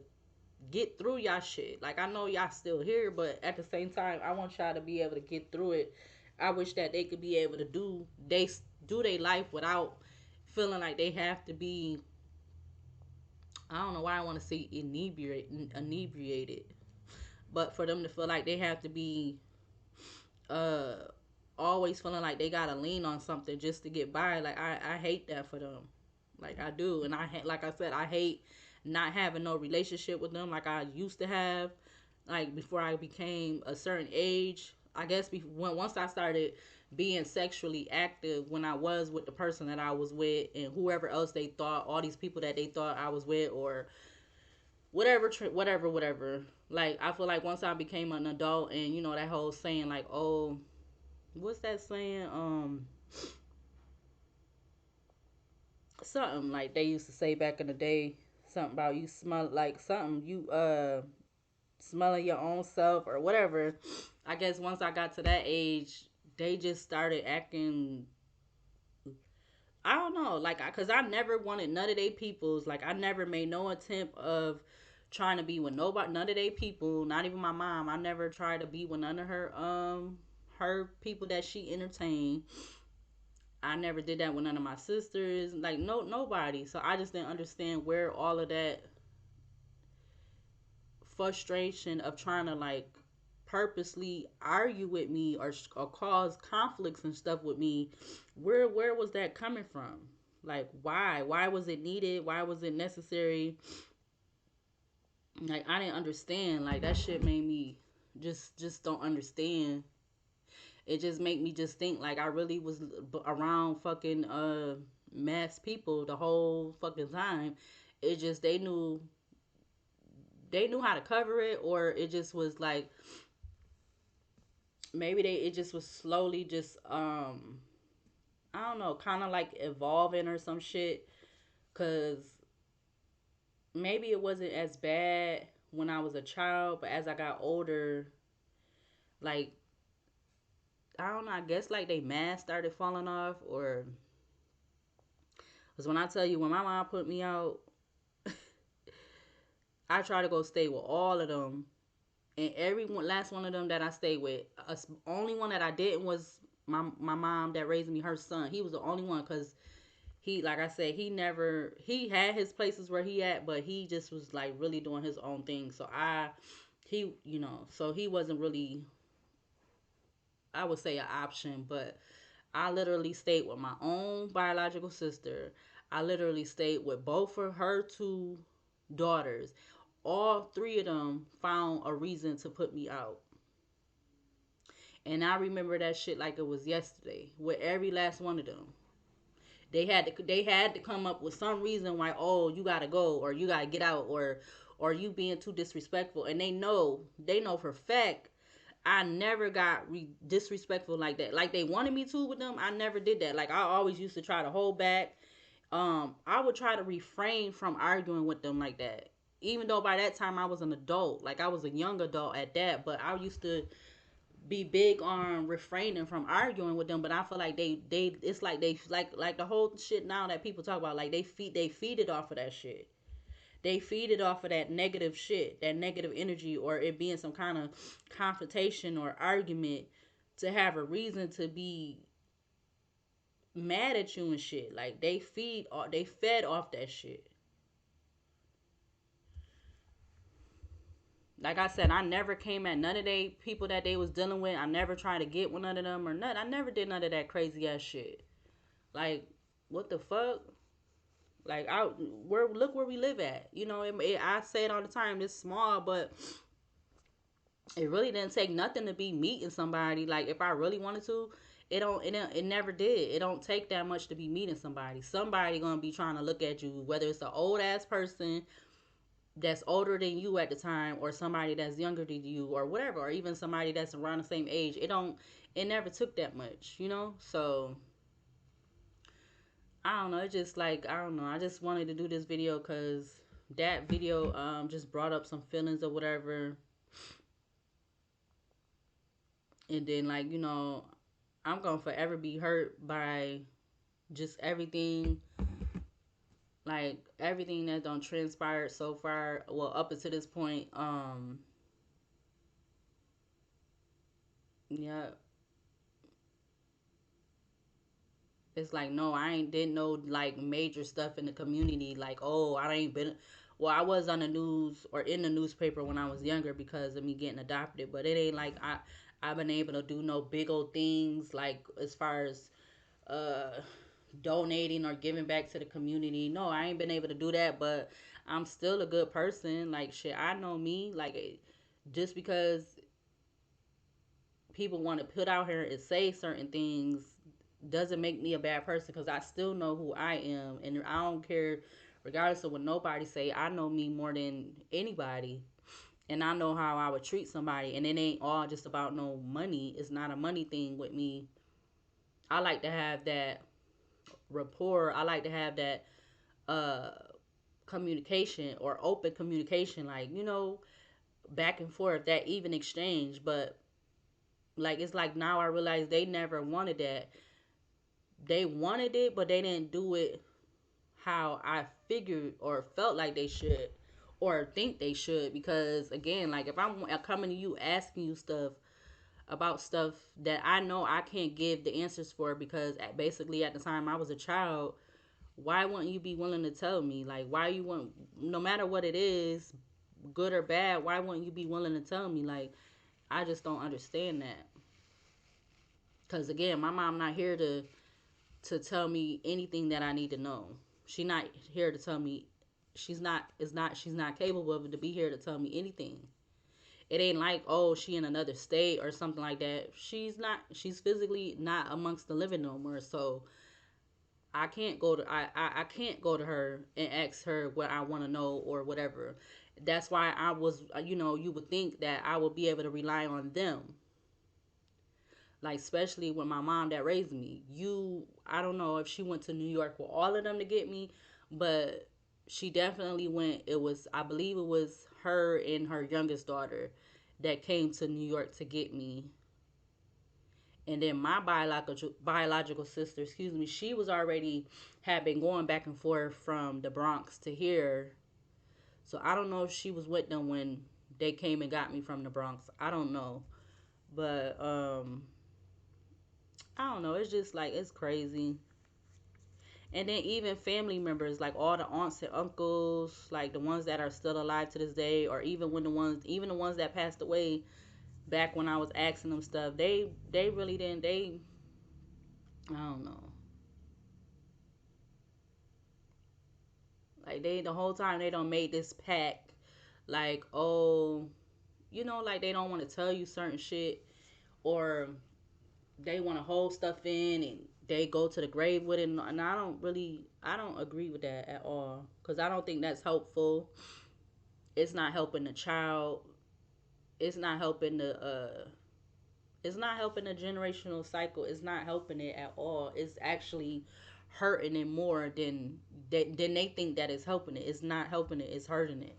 get through y'all shit. Like, I know y'all still here, but at the same time, I want y'all to be able to get through it. I wish that they could be able to do their life without feeling like they have to be. I don't know why I want to say inebriated, but for them to feel like they have to be uh always feeling like they gotta lean on something just to get by. Like, I hate that for them. Like, I do. And like I said, I hate not having no relationship with them like I used to have, like before I became a certain age. I guess once I started being sexually active, when I was with the person that I was with, and whoever else they thought, all these people that they thought I was with, or whatever. Like, I feel like once I became an adult, and that whole saying, like, oh, what's that saying? Something like they used to say back in the day. Something about you smell like something, you smelling your own self or whatever. I guess once I got to that age, they just started acting. I don't know, like, cause I never wanted none of they peoples. Like, I never made no attempt of trying to be with nobody, none of they people, not even my mom. I never tried to be with none of her people that she entertained. I never did that with none of my sisters, like, nobody. So I just didn't understand where all of that frustration of trying to like purposely argue with me or cause conflicts and stuff with me, where was that coming from? Like, why was it needed? Why was it necessary? Like, I didn't understand. Like, that shit made me just don't understand. It just made me just think like I really was around fucking mass people the whole fucking time. It just they knew how to cover it, or it just was like maybe it just was slowly just I don't know, kind of like evolving or some shit. Cause maybe it wasn't as bad when I was a child, but as I got older, like I don't know, I guess like they mask started falling off, or because when I tell you when my mom put me out, I try to go stay with all of them, and every one, last one of them that I stayed with, only one that I didn't was my mom that raised me, her son. He was the only one because he, like I said, he had his places where he at, but he just was like really doing his own thing. So so he wasn't really, I would say, an option. But I literally stayed with my own biological sister. I literally stayed with both of her two daughters. All three of them found a reason to put me out. And I remember that shit like it was yesterday with every last one of them. They had to come up with some reason why, oh, you gotta go, or you gotta get out, or you being too disrespectful. And they know for fact I never got disrespectful like that. Like they wanted me to with them, I never did that. Like I always used to try to hold back. I would try to refrain from arguing with them like that. Even though by that time I was an adult, like I was a young adult at that, but I used to be big on refraining from arguing with them. But I feel like they it's like they like the whole shit now that people talk about, like they feed it off of that shit. They feed it off of that negative shit, that negative energy, or it being some kind of confrontation or argument to have a reason to be mad at you and shit. Like they fed off that shit. Like I said, I never came at none of they people that they was dealing with. I never tried to get with none of them or nothing. I never did none of that crazy ass shit. Like, what the fuck? Like, look where we live at. I say it all the time. It's small, but it really didn't take nothing to be meeting somebody. Like, if I really wanted to, it never did. It don't take that much to be meeting somebody. Somebody gonna be trying to look at you, whether it's an old ass person that's older than you at the time, or somebody that's younger than you, or whatever, or even somebody that's around the same age. It never took that much. So I don't know. It just like, I don't know. I just wanted to do this video because that video just brought up some feelings or whatever. And then, like, I'm gonna forever be hurt by just everything, like everything that don't transpire so far, well, up until this point. Yeah, it's like, no, I ain't didn't know like major stuff in the community. Like, oh, I ain't been. Well, I was on the news or in the newspaper when I was younger because of me getting adopted, but it ain't like I've been able to do no big old things like as far as uh donating or giving back to the community. No, I ain't been able to do that, but I'm still a good person. Like, shit, I know me. Like, just because people want to put out here and say certain things doesn't make me a bad person, because I still know who I am, and I don't care regardless of what nobody say. I know me more than anybody, and I know how I would treat somebody, and it ain't all just about no money. It's not a money thing with me. I like to have that rapport. I like to have that uh communication, or open communication, like, back and forth, that even exchange. But like, it's like now I realize they never wanted that. They wanted it, but they didn't do it how I figured or felt like they should, or think they should. Because again, like, if I'm coming to you asking you stuff about stuff that I know I can't give the answers for, because basically at the time I was a child, why wouldn't you be willing to tell me? Like, why you want, no matter what it is, good or bad, why wouldn't you be willing to tell me? Like, I just don't understand that. Cause again, my mom not here to tell me anything that I need to know. She not here to tell me. She's not capable of it to be here to tell me anything. It ain't like, oh, she in another state or something like that. She's physically not amongst the living no more. So I can't go to her and ask her what I want to know or whatever. That's why I was, you would think that I would be able to rely on them, like especially with my mom that raised me. I don't know if she went to New York with all of them to get me, but she definitely went. I believe it was her and her youngest daughter that came to New York to get me. And then my biological sister, excuse me, she was already had been going back and forth from the Bronx to here. So I don't know if she was with them when they came and got me from the Bronx. I don't know. But I don't know. It's just like it's crazy. And then even family members, like all the aunts and uncles, like the ones that are still alive to this day, or even the ones that passed away back when I was asking them stuff, they really didn't. I don't know. Like they the whole time they don't make this pact, like, oh, like they don't want to tell you certain shit, or they want to hold stuff in and they go to the grave with it. And I don't agree with that at all, because I don't think that's helpful. It's not helping the child. It's not helping the generational cycle. It's not helping it at all. It's actually hurting it more than they think that it's helping it. It's not helping it. It's hurting it.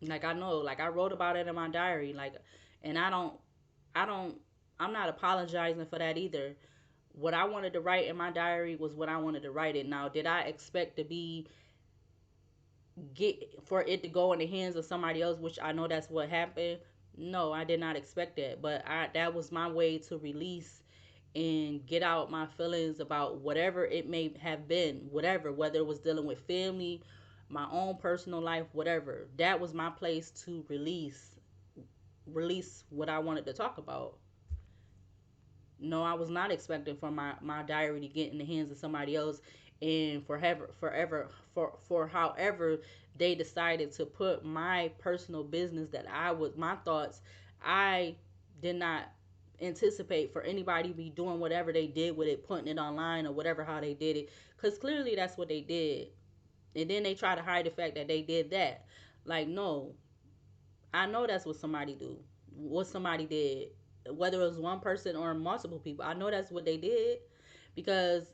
Like I know, like I wrote about it in my diary, like, and I don't, I'm not apologizing for that either. What I wanted to write in my diary was what I wanted to write it. Now, did I expect to be get for it to go in the hands of somebody else, which I know that's what happened? No, I did not expect that, but that was my way to release and get out my feelings about whatever it may have been, whether it was dealing with family, my own personal life, whatever. That was my place to release what I wanted to talk about. No, I was not expecting for my diary to get in the hands of somebody else, and for however they decided to put my personal business, that I was my thoughts, I did not anticipate for anybody to be doing whatever they did with it, putting it online or whatever, how they did it, because clearly that's what they did. And then they try to hide the fact that they did that. Like, no, I know that's what somebody do. What somebody did, whether it was one person or multiple people. I know that's what they did, because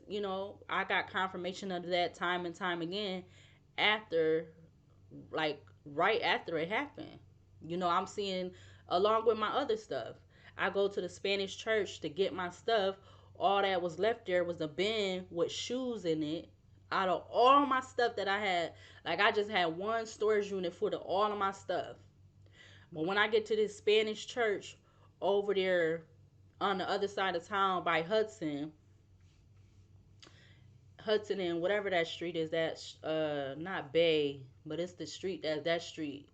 I got confirmation of that time and time again after, like, right after it happened. I'm seeing, along with my other stuff. I go to the Spanish church to get my stuff. All that was left there was a bin with shoes in it. Out of all my stuff that I had, like I just had one storage unit for all of my stuff. But when I get to this Spanish church over there on the other side of town by Hudson and whatever that street is, that not Bay, but it's the street that street.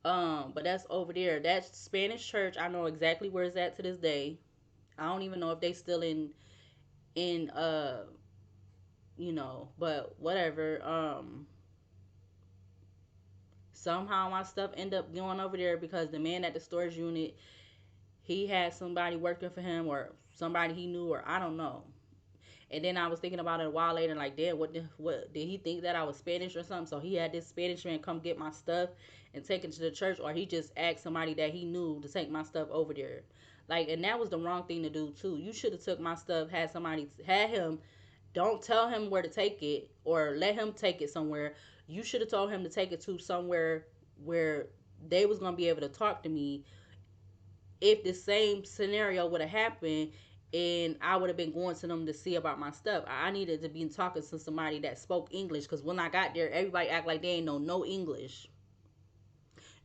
But that's over there. That Spanish church, I know exactly where it's at to this day. I don't even know if they still in but whatever. Somehow my stuff end up going over there because the man at the storage unit, he had somebody working for him or somebody he knew, or I don't know. And then I was thinking about it a while later, like, damn, what did he think that I was Spanish or something? So he had this Spanish man come get my stuff and take it to the church, or he just asked somebody that he knew to take my stuff over there. Like, and that was the wrong thing to do too. You should have took my stuff, had him. Don't tell him where to take it, or let him take it somewhere. You should have told him to take it to somewhere where they was gonna be able to talk to me if the same scenario would have happened, and I would have been going to them to see about my stuff. I needed to be talking to somebody that spoke English, because when I got there, everybody act like they ain't know no English.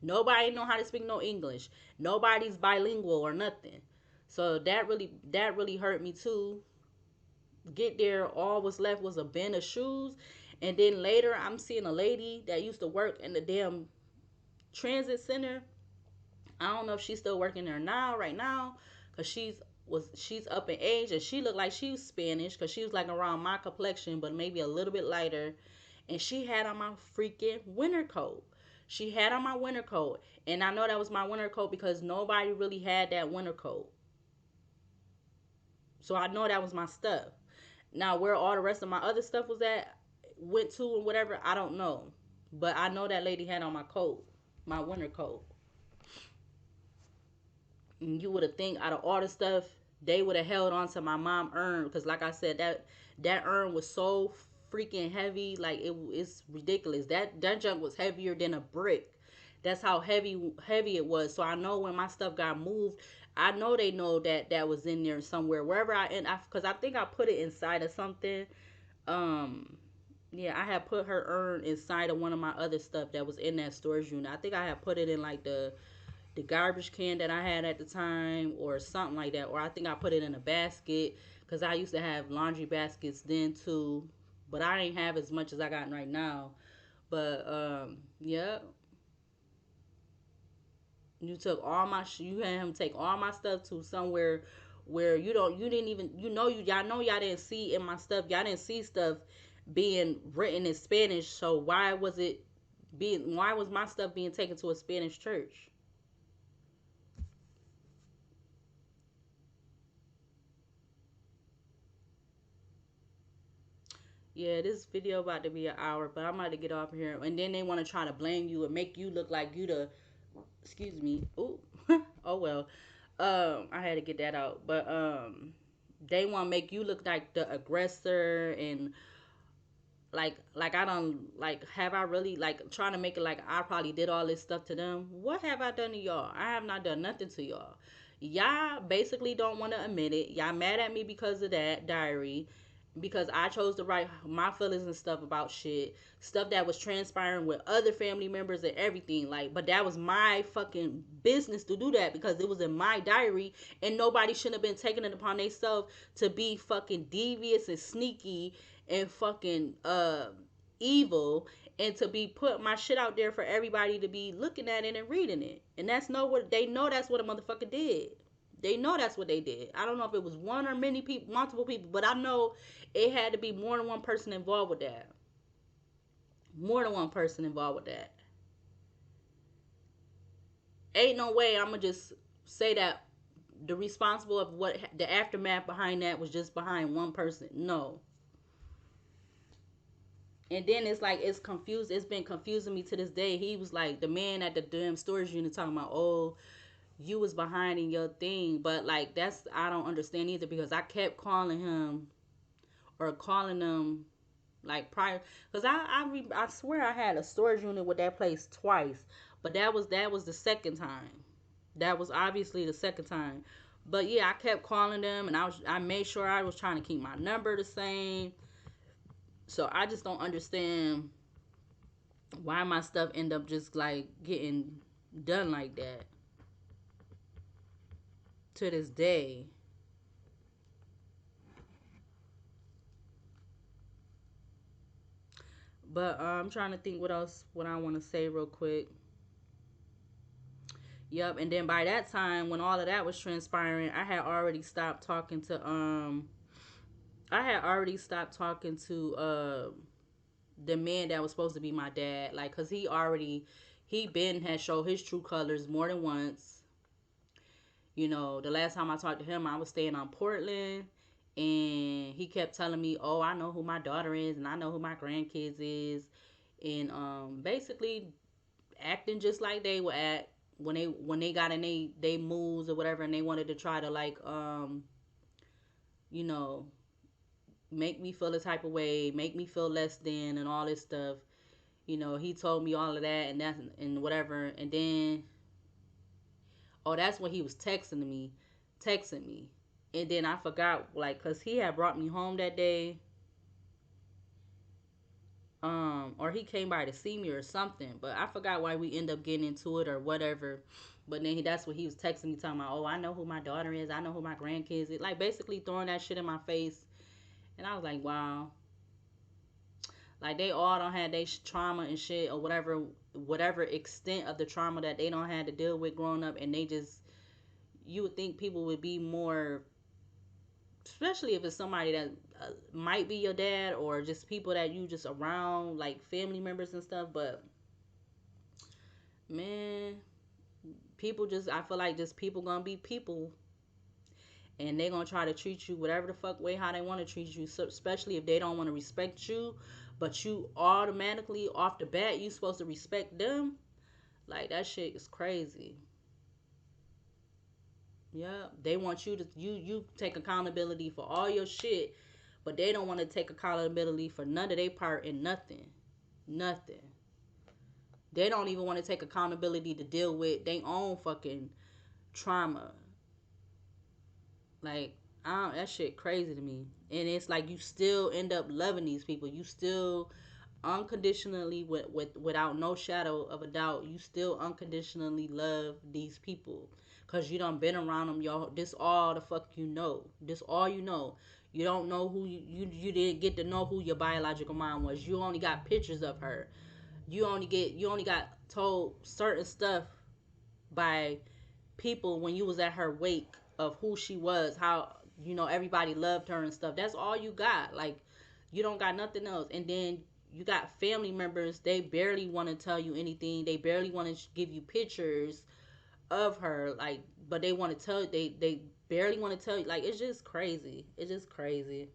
Nobody know how to speak no English. Nobody's bilingual or nothing. So that really hurt me too. Get there, all was left was a bin of shoes, and then later I'm seeing a lady that used to work in the damn transit center. I don't know if she's still working there now, right now, cause she's up in age and she looked like she was Spanish, cause she was like around my complexion, but maybe a little bit lighter, and she had on my freaking winter coat. She had on my winter coat, and I know that was my winter coat because nobody really had that winter coat, so I know that was my stuff. Now where all the rest of my other stuff was at, went to and whatever, I don't know, but I know that lady had on my coat, my winter coat. You would have think out of all the stuff they would have held on to my mom urn because like I said that urn was so freaking heavy, like it's ridiculous. That junk was heavier than a brick. That's how heavy it was. So I know when my stuff got moved, I know they know that that was in there somewhere wherever I end, because I think I put it inside of something. um yeah, I had put her urn inside of one of my other stuff that was in that storage unit. I think I had put it in like the garbage can that I had at the time or something like that. Or I think I put it in a basket because I used to have laundry baskets then too. But I ain't have as much as I got right now. But yeah, you had him take all my stuff to somewhere where you didn't even, y'all know y'all didn't see in my stuff, y'all didn't see stuff being written in Spanish. So why was my stuff being taken to a Spanish church? Yeah, this video about to be an hour, but I'm about to get off here. And then they want to try to blame you and make you look like you the, excuse me. Ooh, oh well. I had to get that out, but they want to make you look like the aggressor and like I don't like have I really like trying to make it like I probably did all this stuff to them. What have I done to y'all? I have not done nothing to y'all. Y'all basically don't want to admit it. Y'all mad at me because of that diary, because I chose to write my feelings and stuff about stuff that was transpiring with other family members and everything. Like, but that was my fucking business to do that because it was in my diary, and nobody shouldn't have been taking it upon themselves to be fucking devious and sneaky and fucking evil, and to be put my shit out there for everybody to be looking at it and reading it. And that's no what they know, that's what a motherfucker did. They know that's what they did. I don't know if it was one or many people, multiple people, but I know it had to be more than one person involved with that. More than one person involved with that. Ain't no way I'm gonna just say that the responsible of what the aftermath behind that was just behind one person. No. And then it's like it's confused. It's been confusing me to this day. He was like the man at the damn storage unit talking about, oh, you was behind in your thing, but like that's I don't understand either because I kept calling him or calling them like prior, because I swear I had a storage unit with that place twice, but that was the second time. That was obviously the second time. But yeah, I kept calling them, and I made sure I was trying to keep my number the same. So I just don't understand why my stuff end up just like getting done like that to this day. But I'm trying to think what I want to say real quick. Yep, and then by that time when all of that was transpiring, I had already stopped talking to the man that was supposed to be my dad, like cuz he been had showed his true colors more than once. The last time I talked to him, I was staying on Portland, and he kept telling me, "Oh, I know who my daughter is, and I know who my grandkids is," and basically acting just like they were at when they got in they moves or whatever, and they wanted to try to like you know make me feel a type of way, make me feel less than, and all this stuff. He told me all of that and whatever, and then that's when he was texting me, and then I forgot, like, cause he had brought me home that day, or he came by to see me or something, but I forgot why we end up getting into it or whatever. But then that's what he was texting me talking about. Oh, I know who my daughter is. I know who my grandkids is. Like basically throwing that shit in my face, and I was like, wow. Like they all don't have their trauma and shit or whatever whatever extent of the trauma that they don't have to deal with growing up, and they just, you would think people would be more, especially if it's somebody that might be your dad or just people that you just around, like family members and stuff. But man, people just, I feel like just people gonna be people, and they gonna try to treat you whatever the fuck way how they want to treat you, so, especially if they don't want to respect you, but you automatically off the bat you supposed to respect them. Like that shit is crazy. Yeah, they want you to, you take accountability for all your shit, but they don't want to take accountability for none of their part in nothing. Nothing. They don't even want to take accountability to deal with their own fucking trauma. Like, I don't, that shit crazy to me. And it's like you still end up loving these people. You still unconditionally, without no shadow of a doubt, you still unconditionally love these people because you done been around them. Y'all, this all the fuck you know. This all you know. You don't know who you didn't get to know who your biological mom was. You only got pictures of her. You only got told certain stuff by people when you was at her wake of who she was, how everybody loved her and stuff. That's all you got. Like, you don't got nothing else. And then you got family members, they barely want to tell you anything. They barely want to give you pictures of her, like, but they want to tell, they barely want to tell you. Like, it's just crazy. It's just crazy.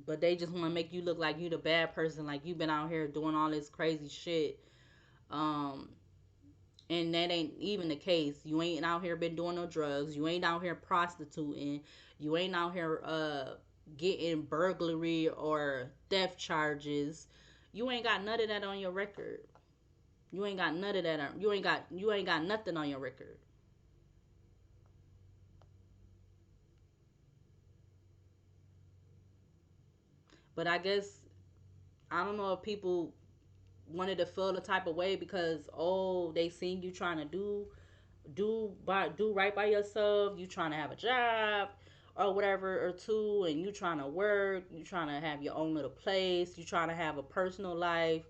But they just want to make you look like you the bad person, like you've been out here doing all this crazy shit. um And that ain't even the case. You ain't out here been doing no drugs. You ain't out here prostituting. You ain't out here getting burglary or theft charges. You ain't got none of that on your record. You ain't got none of that. You ain't got nothing on your record. But I guess I don't know if people wanted to feel the type of way because, oh, they seen you trying to do right by yourself. You trying to have a job or whatever or two, and you trying to work. You trying to have your own little place. You trying to have a personal life,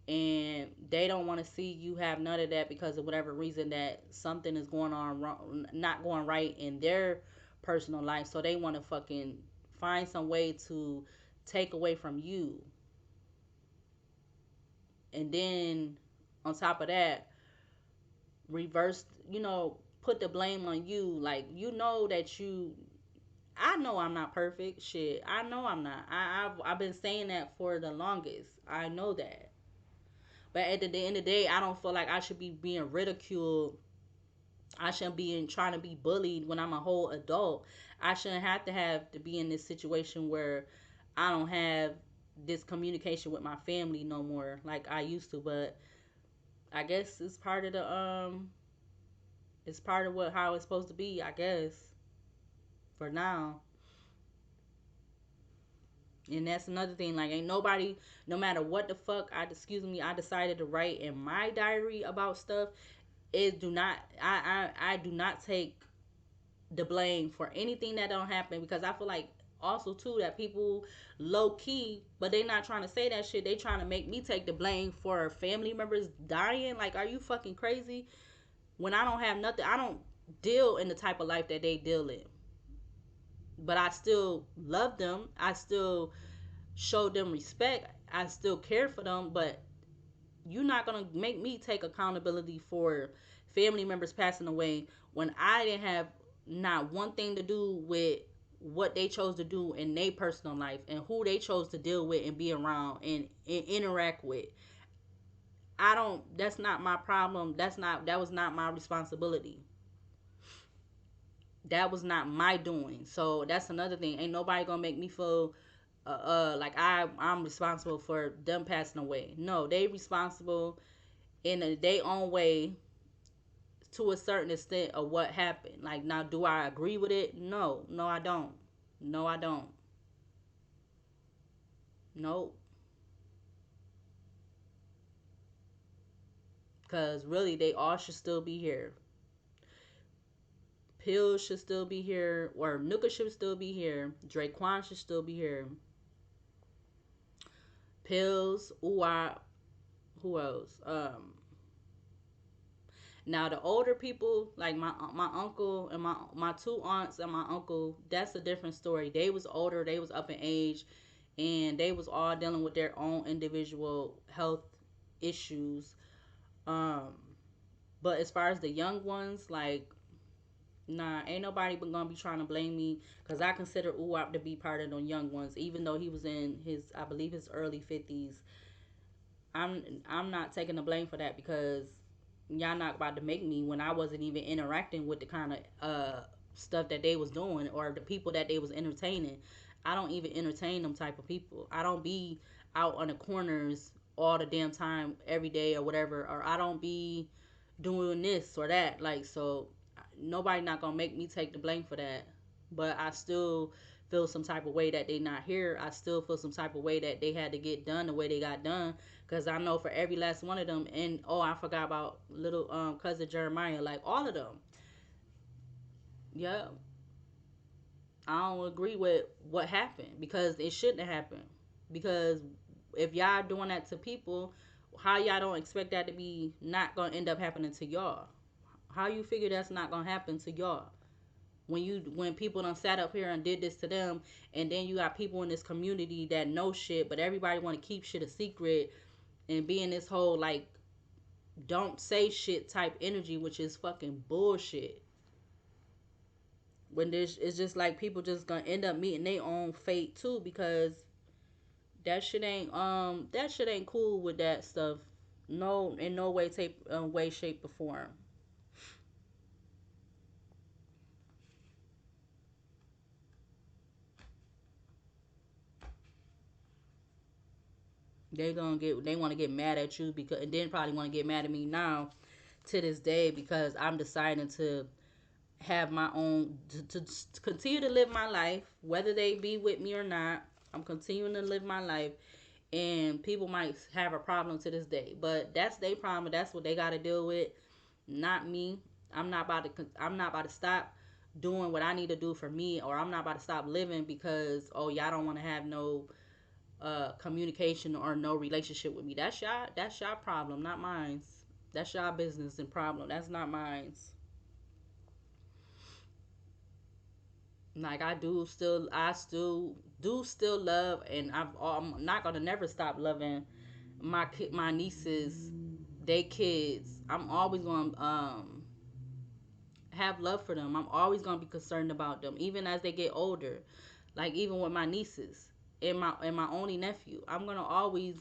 and they don't want to see you have none of that because of whatever reason that something is going on wrong, not going right in their personal life. So they want to fucking find some way to take away from you, and then on top of that, reverse, put the blame on you. Like, that I know I'm not perfect. Shit, I know I'm not. I've been saying that for the longest. I know that. But at the end of the day, I don't feel like I should be being ridiculed. I shouldn't be trying to be bullied when I'm a whole adult. I shouldn't have to be in this situation where I don't have this communication with my family no more like I used to. But I guess it's part of what how it's supposed to be, I guess, for now. And that's another thing. Like, ain't nobody, no matter what the fuck I decided to write in my diary about stuff. It do not. I do not take the blame for anything that don't happen, because I feel like also too that people low key, but they not trying to say that shit. They trying to make me take the blame for family members dying. Like, are you fucking crazy? When I don't have nothing, I don't deal in the type of life that they deal in. But I still love them. I still show them respect. I still care for them. But you're not gonna make me take accountability for family members passing away when I didn't have not one thing to do with what they chose to do in their personal life and who they chose to deal with and be around and interact with. I don't, that's not my problem. That was not my responsibility. That was not my doing. So that's another thing. Ain't nobody gonna make me feel like I'm responsible for them passing away. No, they responsible in their own way to a certain extent of what happened. Like, now, do I agree with it? No, no, I don't. No, I don't. Nope. Because really, they all should still be here. Pills should still be here, or Nuka should still be here. Draquan should still be here. Pills. Ooh, who else? Now the older people, like my uncle and my two aunts and my uncle, that's a different story. They was older, they was up in age, and they was all dealing with their own individual health issues. Um, but as far as the young ones, like nah, ain't nobody but gonna be trying to blame me because I consider Uwap to be part of the young ones, even though he was in his, I believe, his early 50s. I'm not taking the blame for that because y'all not about to make me when I wasn't even interacting with the kind of stuff that they was doing or the people that they was entertaining. I don't even entertain them type of people. I don't be out on the corners all the damn time every day or whatever, or I don't be doing this or that. Like so, nobody not gonna make me take the blame for that. But I still feel some type of way that they not here. I still feel some type of way that they had to get done the way they got done because I know for every last one of them, and oh, I forgot about little cousin Jeremiah, like all of them. Yeah, I don't agree with what happened because it shouldn't have happened. Because if y'all doing that to people, how y'all don't expect that to be not gonna end up happening to y'all? How you figure that's not gonna happen to y'all? When people done sat up here and did this to them, and then you got people in this community that know shit, but everybody want to keep shit a secret and be in this whole like don't say shit type energy, which is fucking bullshit. When there's it's just like people just gonna end up meeting their own fate too because that shit ain't cool with that stuff. No, in no way, way, shape, or form. They want to get mad at you because and then probably want to get mad at me now to this day because I'm deciding to have my own to continue to live my life whether they be with me or not. I'm continuing to live my life and people might have a problem to this day, but that's their problem. That's what they got to deal with, not me. I'm not about to stop doing what I need to do for me, or I'm not about to stop living because oh y'all don't want to have no communication or no relationship with me. That's y'all problem, not mine. That's y'all business and problem. That's not mine. Like I still do still love, and I'm not gonna never stop loving my nieces, they kids. I'm always gonna have love for them. I'm always gonna be concerned about them, even as they get older. Like even with my nieces and my only nephew, I'm gonna always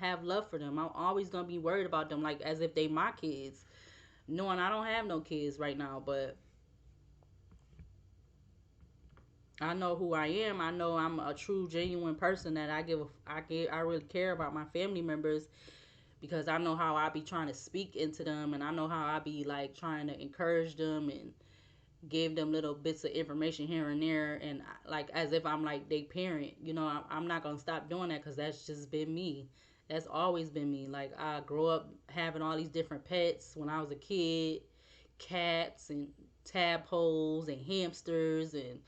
have love for them. I'm always gonna be worried about them, like as if they my kids. Knowing I don't have no kids right now, but I know who I am. I know I'm a true, genuine person that I really care about my family members because I know how I be trying to speak into them and I know how I be like trying to encourage them and give them little bits of information here and there and like as if I'm like they parent. You know, I'm not gonna stop doing that because that's just been me. That's always been me. Like I grew up having all these different pets when I was a kid, cats and tadpoles and hamsters and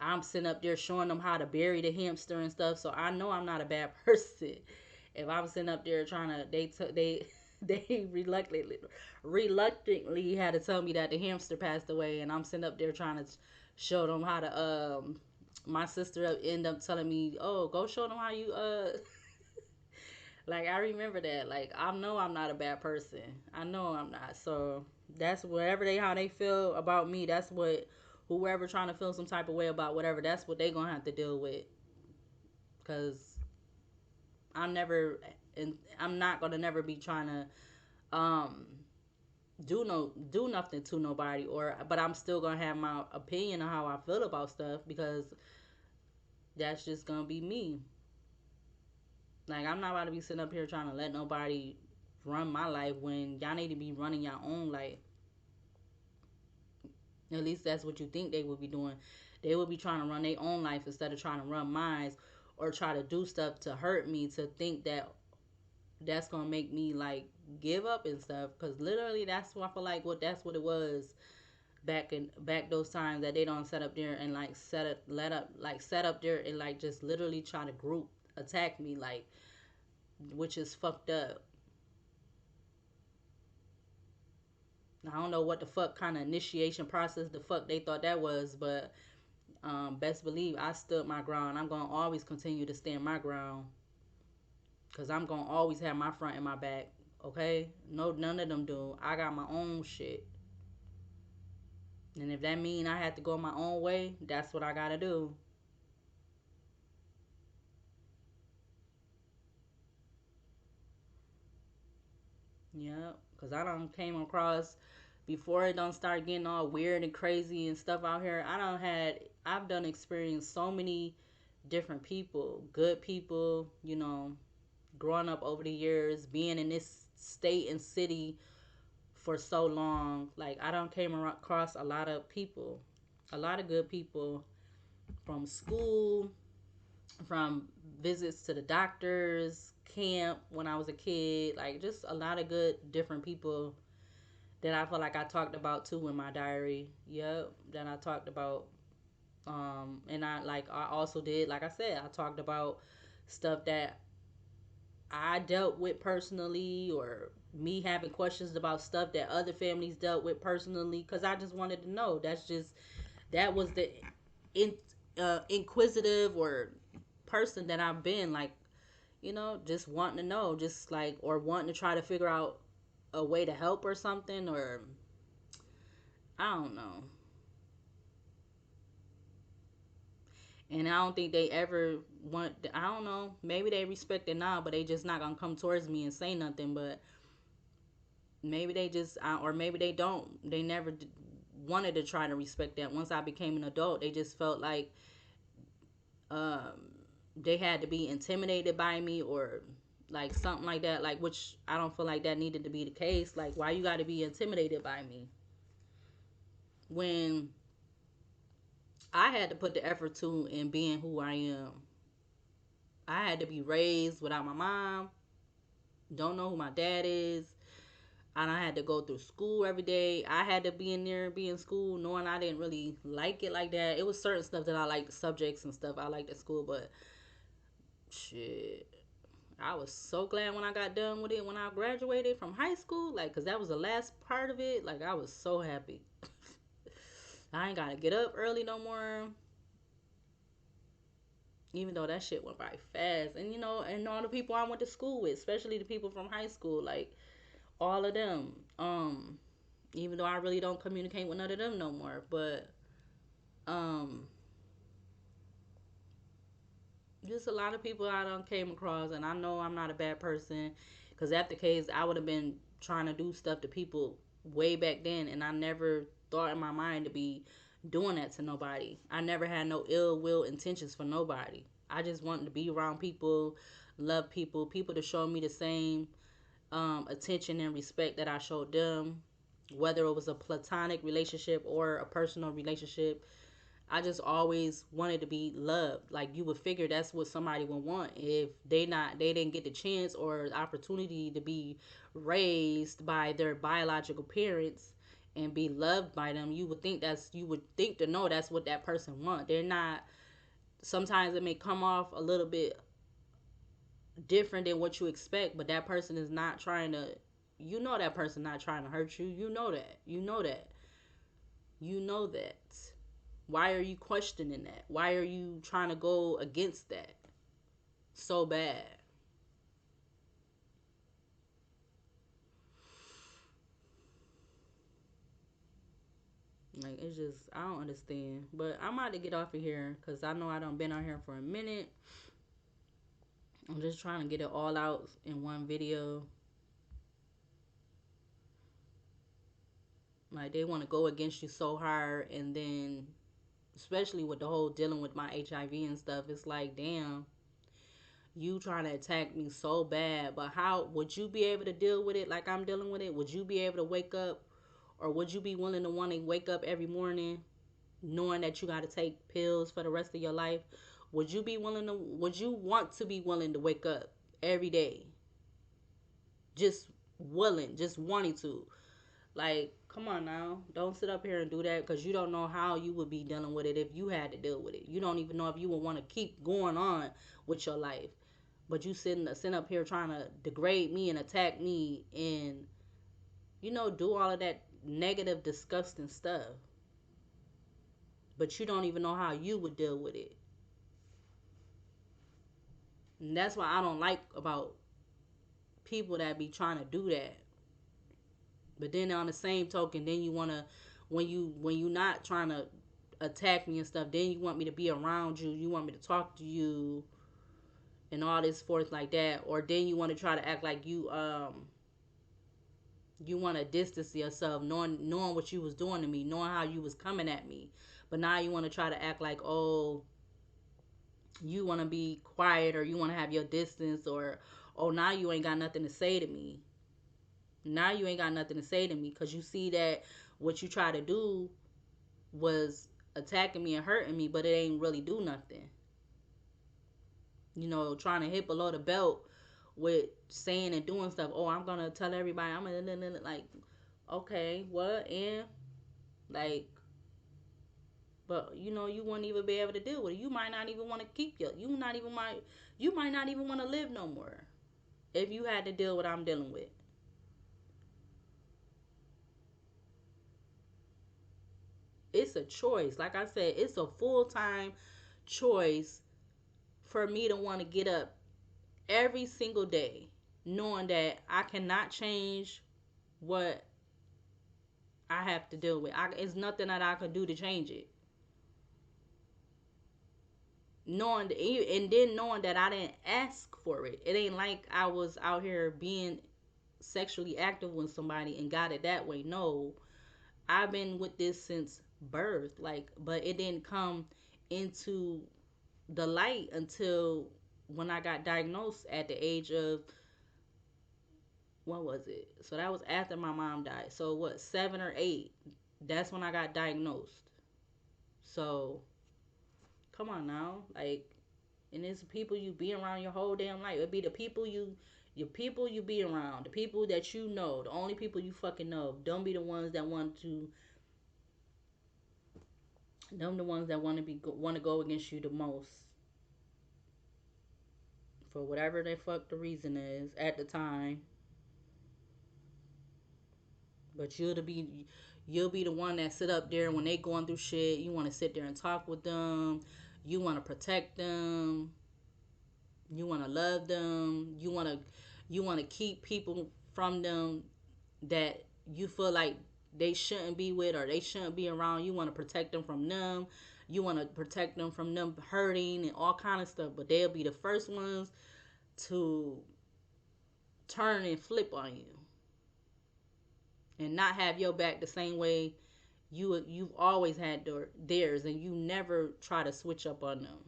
I'm sitting up there showing them how to bury the hamster and stuff. So I know I'm not a bad person. If I'm sitting up there trying to, they reluctantly had to tell me that the hamster passed away, and I'm sitting up there trying to show them how to. My sister ended up telling me, "Oh, go show them how you." Like I remember that. Like I know I'm not a bad person. I know I'm not. So that's whatever how they feel about me. That's what whoever trying to feel some type of way about whatever. That's what they gonna have to deal with. Cause I'm never and I'm not gonna never be trying to do nothing to nobody or but I'm still gonna have my opinion on how I feel about stuff because that's just gonna be me. Like I'm not about to be sitting up here trying to let nobody run my life when y'all need to be running your own life. At least that's what you think they would be doing. They would be trying to run their own life instead of trying to run mine or try to do stuff to hurt me to think that that's gonna make me like give up and stuff. Cause literally that's what I feel like. What that's what it was. back those times that they don't set up there and like set up there and like just literally try to group attack me, like, which is fucked up. I don't know what the fuck kind of initiation process the fuck they thought that was, but best believe I stood my ground. I'm gonna always continue to stand my ground because I'm gonna always have my front and my back. Okay, no, none of them do. I got my own shit, and if that mean I have to go my own way, that's what I gotta do. Yeah, because I don't came across before it don't start getting all weird and crazy and stuff out here. I've done experience so many different people, good people, growing up over the years, being in this state and city for so long. Like I don't came across a lot of people, a lot of good people from school, from visits to the doctors, camp when I was a kid, like just a lot of good different people that I feel like I talked about too in my diary. Yep, that I talked about. And I also did, like I said, I talked about stuff that I dealt with personally, or me having questions about stuff that other families dealt with personally, because I just wanted to know. That was the in, inquisitive or person that I've been, like, just wanting to know, just like, or wanting to try to figure out a way to help or something, or I don't know. And I don't think they ever want. I don't know. Maybe they respect it now, but they just not gonna come towards me and say nothing. But maybe they just, or maybe they don't. They never wanted to try to respect that. Once I became an adult, they just felt like um, they had to be intimidated by me, or like something like that. Like, which I don't feel like that needed to be the case. Like, why you got to be intimidated by me when I had to put the effort to in being who I am. I had to be raised without my mom. Don't know who my dad is. And I had to go through school every day. I had to be in there, be in school, knowing I didn't really like it like that. It was certain stuff that I liked, the subjects and stuff I liked at school, but shit. I was so glad when I got done with it, when I graduated from high school, like, because that was the last part of it. Like, I was so happy. I ain't got to get up early no more, even though that shit went by fast. And, and all the people I went to school with, especially the people from high school, like, all of them. Even though I really don't communicate with none of them no more. But um, just a lot of people I done came across, and I know I'm not a bad person, because if the case, I would have been trying to do stuff to people way back then, and I never thought in my mind to be doing that to nobody. I never had no ill will intentions for nobody. I just wanted to be around people, love people, people to show me the same attention and respect that I showed them, whether it was a platonic relationship or a personal relationship. I just always wanted to be loved. Like, you would figure that's what somebody would want if they didn't get the chance or the opportunity to be raised by their biological parents and be loved by them. You would think to know that's what that person want. They're not. Sometimes it may come off a little bit different than what you expect, but that person is not trying to. That person not trying to hurt you. You know that. You know that. You know that. Why are you questioning that? Why are you trying to go against that so bad? Like, it's just, I don't understand. But I'm about to get off of here because I know I done been on here for a minute. I'm just trying to get it all out in one video. Like, they want to go against you so hard, and then especially with the whole dealing with my HIV and stuff, it's like, damn, you trying to attack me so bad, but how would you be able to deal with it like I'm dealing with it? Would you be able to wake up, or would you be willing to want to wake up every morning knowing that you got to take pills for the rest of your life? Would you want to be willing to wake up every day just willing, just wanting to? Like, Come on now. Don't sit up here and do that because you don't know how you would be dealing with it if you had to deal with it. You don't even know if you would want to keep going on with your life. But you sitting up here trying to degrade me and attack me and, do all of that negative, disgusting stuff. But you don't even know how you would deal with it. And that's why I don't like about people that be trying to do that. But then on the same token, then you wanna when you not trying to attack me and stuff, then you want me to be around you, you want me to talk to you and all this forth like that, or then you want to try to act like you want to distance yourself, knowing what you was doing to me, knowing how you was coming at me, but now you want to try to act like, oh, you want to be quiet or you want to have your distance, or oh, now you ain't got nothing to say to me. Now you ain't got nothing to say to me because you see that what you try to do was attacking me and hurting me, but it ain't really do nothing. Trying to hit below the belt with saying and doing stuff. Oh, I'm gonna tell everybody. I'm gonna like, okay, what and like, but you wouldn't even be able to deal with it. You might not even want to keep you might not even want to live no more if you had to deal with what I'm dealing with. It's a choice. Like I said, it's a full time choice for me to want to get up every single day, knowing that I cannot change what I have to deal with. It's nothing that I can do to change it. Knowing that I didn't ask for it. It ain't like I was out here being sexually active with somebody and got it that way. No, I've been with this since birth. Like, but it didn't come into the light until when I got diagnosed at the age of, what was it? So that was after my mom died. So what, 7 or 8? That's when I got diagnosed. So come on now, like, and it's people you be around your whole damn life. It'd be your people you be around, the people that you know, the only people you fucking know. Don't be the ones that want to go against you the most for whatever the fuck the reason is at the time. But you'll be the one that sit up there when they going through shit. You want to sit there and talk with them. You want to protect them. You want to love them. You want to keep people from them that you feel like they shouldn't be with or they shouldn't be around. You want to protect them from them. You want to protect them from them hurting and all kind of stuff. But they'll be the first ones to turn and flip on you and not have your back the same way you've always had theirs, and you never try to switch up on them.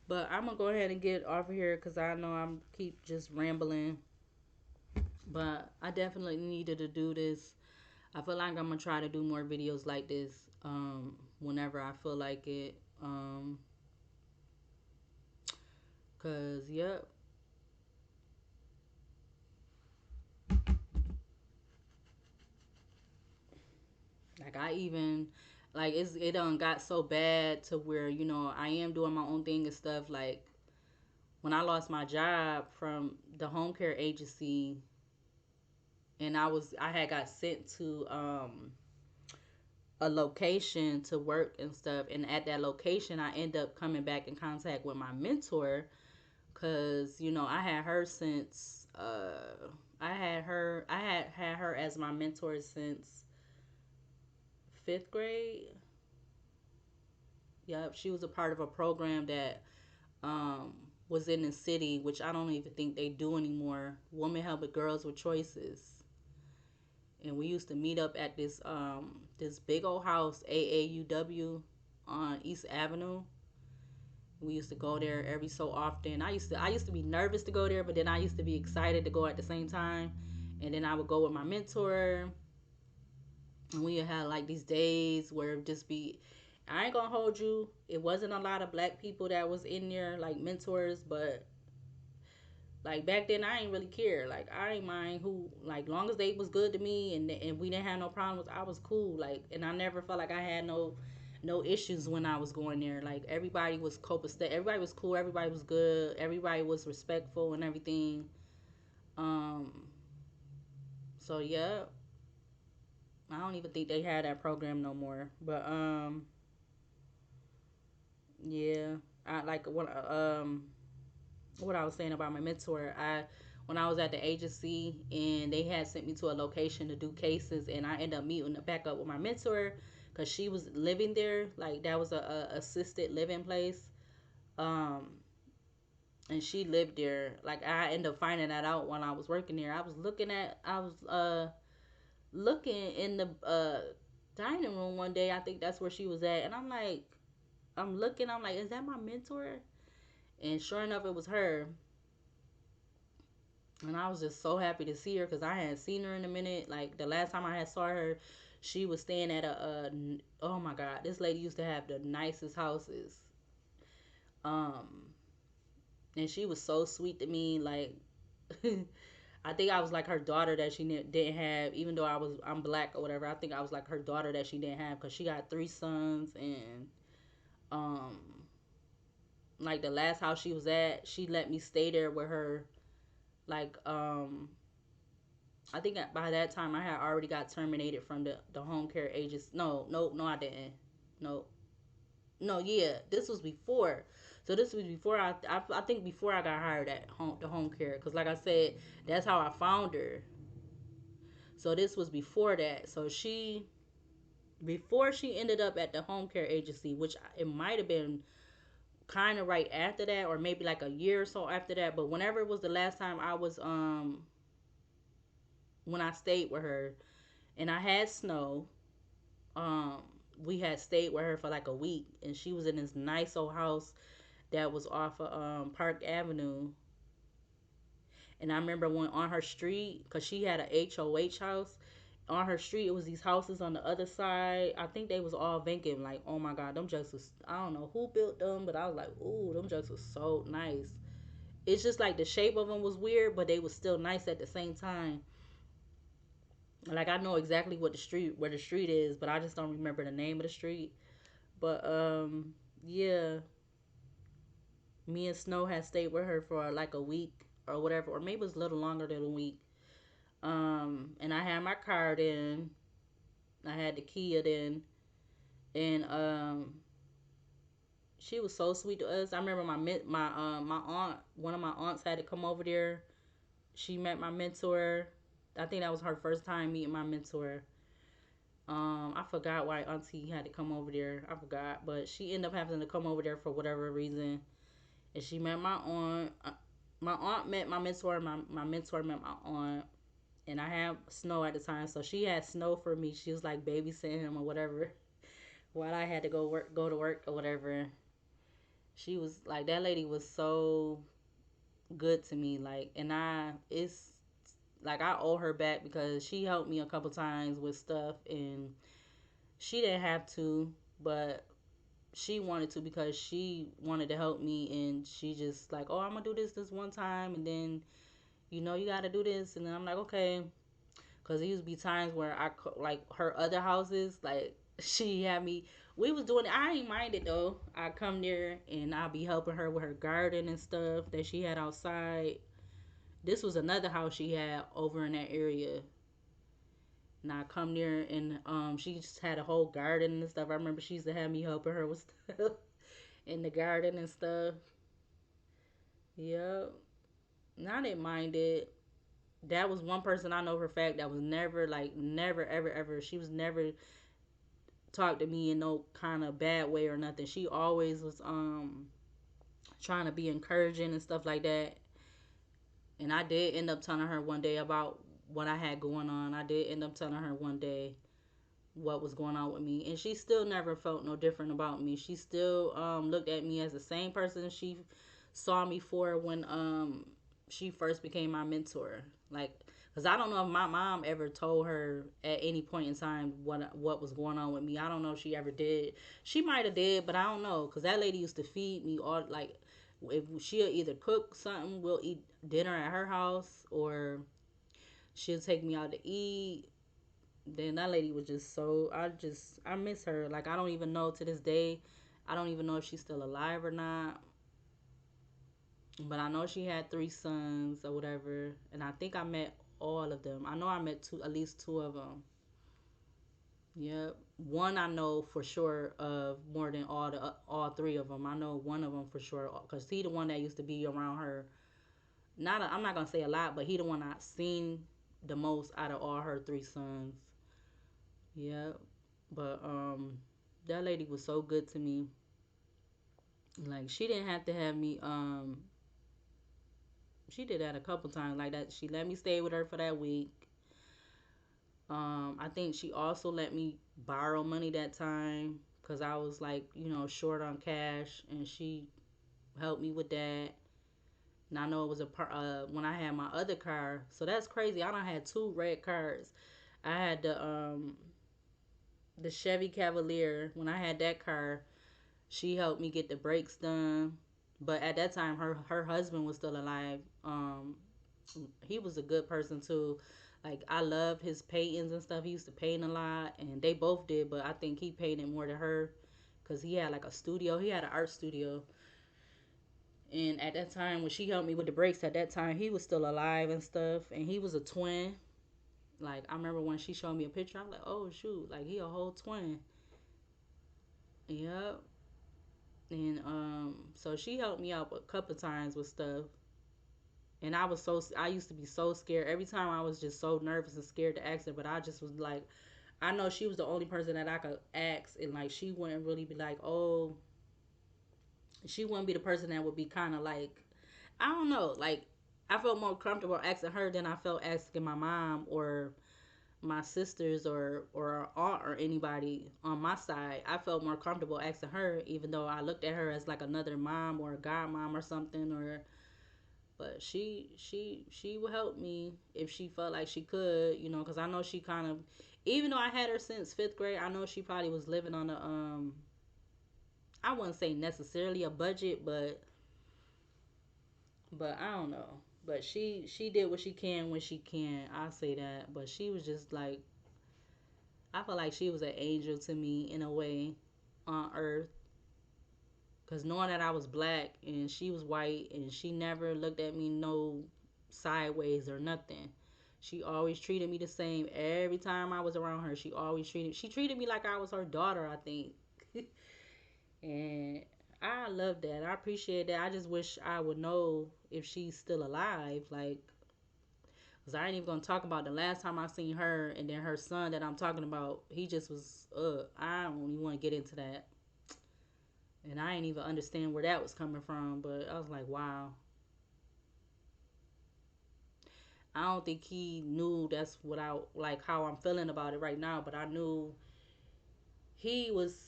But I'm gonna go ahead and get off of here because I know I'm keep just rambling. But I definitely needed to do this. I feel like I'm gonna try to do more videos like this whenever I feel like it. Cause yep, like I even it done got so bad to where I am doing my own thing and stuff. Like when I lost my job from the home care agency, and I had got sent to a location to work and stuff, and at that location I end up coming back in contact with my mentor because I had her since I had her as my mentor since 5th grade. Yep, she was a part of a program that um, was in the city, which I don't even think they do anymore. Women Helping Girls with Choices, and we used to meet up at this big old house, AAUW, on East Avenue. We used to go there every so often. I used to be nervous to go there, but then I used to be excited to go at the same time. And then I would go with my mentor, and we had like these days where it just be I ain't gonna hold you. It wasn't a lot of black people that was in there like mentors, but like back then I ain't really care. Like I ain't mind who, like long as they was good to me and we didn't have no problems, I was cool. Like and I never felt like I had no issues when I was going there. Like everybody was copacetic, everybody was cool, everybody was good, everybody was respectful and everything. Um, so yeah, I don't even think they had that program no more. But yeah, I like what I was saying about my mentor. I When I was at the agency and they had sent me to a location to do cases, and I ended up meeting back up with my mentor because she was living there. Like that was a assisted living place, um, and she lived there. Like I ended up finding that out when I was working there. I was looking in the dining room one day. I think that's where she was at, and I'm like, I'm looking. I'm like, is that my mentor? And sure enough, it was her. And I was just so happy to see her because I hadn't seen her in a minute. Like the last time I had saw her, she was staying at oh my god, this lady used to have the nicest houses. Um, and she was so sweet to me. Like I think I was like her daughter that she didn't have, even though I'm black or whatever. I think I was like her daughter that she didn't have because she got three sons and um like the last house she was at, she let me stay there with her. Like I think by that time I had already got terminated from the home care agency. No, I didn't. No, no, yeah, this was before. So this was before I think before I got hired at the home care because like I said, that's how I found her. So this was before that. So she before she ended up at the home care agency, which it might have been kind of right after that, or maybe like a year or so after that. But whenever it was the last time I was when I stayed with her, and I had snow. Um, we had stayed with her for like a week, and she was in this nice old house that was off of Park Avenue. And I remember when on her street, cause she had a HOH house. On her street, it was these houses on the other side. I think they was all vacant. Like, oh my god, them jugs was. I don't know who built them, but I was like, ooh, them jugs was so nice. It's just like the shape of them was weird, but they was still nice at the same time. Like I know exactly what where the street is, but I just don't remember the name of the street. But yeah, me and Snow had stayed with her for like a week or whatever, or maybe it was a little longer than a week. And I had my card in, I had the key in, and she was so sweet to us. I remember my aunt, one of my aunts had to come over there. She met my mentor. I think that was her first time meeting my mentor. I forgot why Auntie had to come over there. I forgot, but she ended up having to come over there for whatever reason. And she met my aunt. My aunt met my mentor. My mentor met my aunt. And I had Snow at the time, so she had Snow for me. She was like babysitting him or whatever, while I had to go to work or whatever. She was like that lady was so good to me. Like, and it's like I owe her back because she helped me a couple times with stuff, and she didn't have to, but she wanted to because she wanted to help me, and she just like, oh, I'm gonna do this one time, and then you gotta do this, and then I'm like, okay, because there used to be times where like her other houses, like she had me. We was doing it. I ain't mind it though. I come there and I'll be helping her with her garden and stuff that she had outside. This was another house she had over in that area. And I come there and she just had a whole garden and stuff. I remember she used to have me helping her with stuff in the garden and stuff. Yep. And I didn't mind it. That was one person I know for a fact that was never like never ever ever. She was never talked to me in no kind of bad way or nothing. She always was trying to be encouraging and stuff like that. And I did end up telling her one day about what I had going on. I did end up telling her one day what was going on with me, and she still never felt no different about me. She still looked at me as the same person she saw me for when she first became my mentor. Like, Cause I don't know if my mom ever told her at any point in time what was going on with me. I don't know if she ever did. She might have did, but I don't know. Cause that lady used to feed me all like, if she'll either cook something, we'll eat dinner at her house, or she'll take me out to eat. Then that lady was just so, I miss her. Like, I don't even know to this day. I don't even know if she's still alive or not. But I know she had three sons or whatever, and I think I met all of them. I know I met two, at least two of them. Yep. One I know for sure of more than all three of them. I know one of them for sure because he the one that used to be around her. I'm not gonna say a lot, but he the one I seen the most out of all her three sons. Yep. But that lady was so good to me. Like, she didn't have to have me. She did that a couple times like that. She let me stay with her for that week. I think she also let me borrow money that time because I was like, short on cash, and she helped me with that. And I know it was when I had my other car. So that's crazy. I done had two red cars. I had the Chevy Cavalier. When I had that car, she helped me get the brakes done. But at that time, her husband was still alive. He was a good person too. Like, I loved his paintings and stuff. He used to paint a lot, and they both did. But I think he painted more than her, cause he had like a studio. He had an art studio. And at that time, when she helped me with the brakes, at that time he was still alive and stuff, and he was a twin. Like, I remember when she showed me a picture, I'm like, oh shoot, like he a whole twin. Yep. And so she helped me out a couple times with stuff. And I used to be so scared. Every time I was just so nervous and scared to ask her, but I just was like, I know she was the only person that I could ask, and like she wouldn't really be like, oh, she wouldn't be the person that would be kind of like, I don't know, like I felt more comfortable asking her than I felt asking my mom or my sisters or aunt or anybody on my side. I felt more comfortable asking her, even though I looked at her as like another mom or a godmom or something, or but she would help me if she felt like she could, because I know she kind of, even though I had her since fifth grade, I know she probably was living on a I wouldn't say necessarily a budget, but I don't know. But she did what she can when she can. I say that, but she was just like, I feel like she was an angel to me in a way on earth. Cause knowing that I was black and she was white, and she never looked at me no sideways or nothing. She always treated me the same every time I was around her. She treated me like I was her daughter, I think. And I love that. I appreciate that. I just wish I would know if she's still alive. Like, cause I ain't even gonna talk about the last time I seen her, and then her son that I'm talking about. He just was. I don't even want to get into that, and I ain't even understand where that was coming from. But I was like, wow. I don't think he knew that's what I like how I'm feeling about it right now. But I knew he was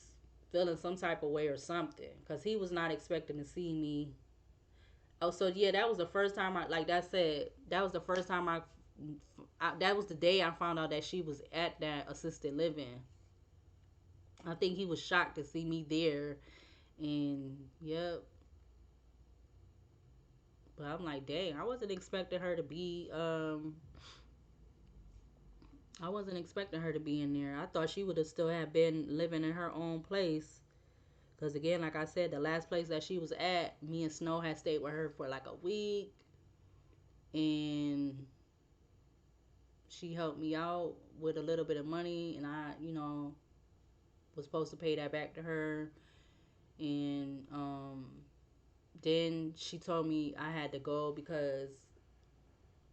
feeling some type of way or something, because he was not expecting to see me. Oh, so yeah, that was the first time like that said, that was the first time that was the day I found out that she was at that assisted living. I think he was shocked to see me there, and yep. But I'm like, dang, I wasn't expecting her to be in there. I thought she would have still have been living in her own place. Cause again, like I said, the last place that she was at, me and Snow had stayed with her for like a week, and she helped me out with a little bit of money, and I, was supposed to pay that back to her. And then she told me I had to go because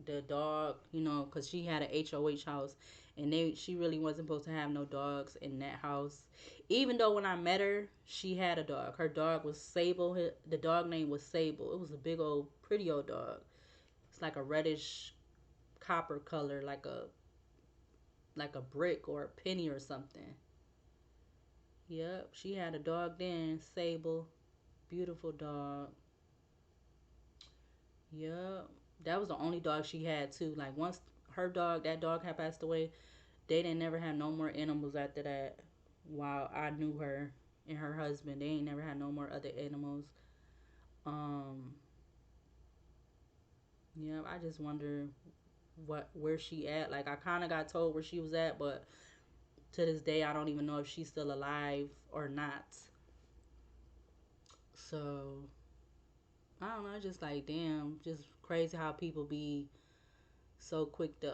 the dog, because she had an HOH house, and she really wasn't supposed to have no dogs in that house. Even though when I met her, she had a dog. Her dog was Sable. The dog name was Sable. It was a big old, pretty old dog. It's like a reddish copper color, like a brick or a penny or something. Yep, she had a dog then, Sable. Beautiful dog. Yep. That was the only dog she had too. Like, once her dog, that dog had passed away. They didn't never have no more animals after that. While I knew her and her husband, they ain't never had no more other animals. Um, yeah, I just wonder where she at. Like I kind of got told where she was at, but to this day, I don't even know if she's still alive or not. So I don't know. It's just like damn, just crazy how people be so quick to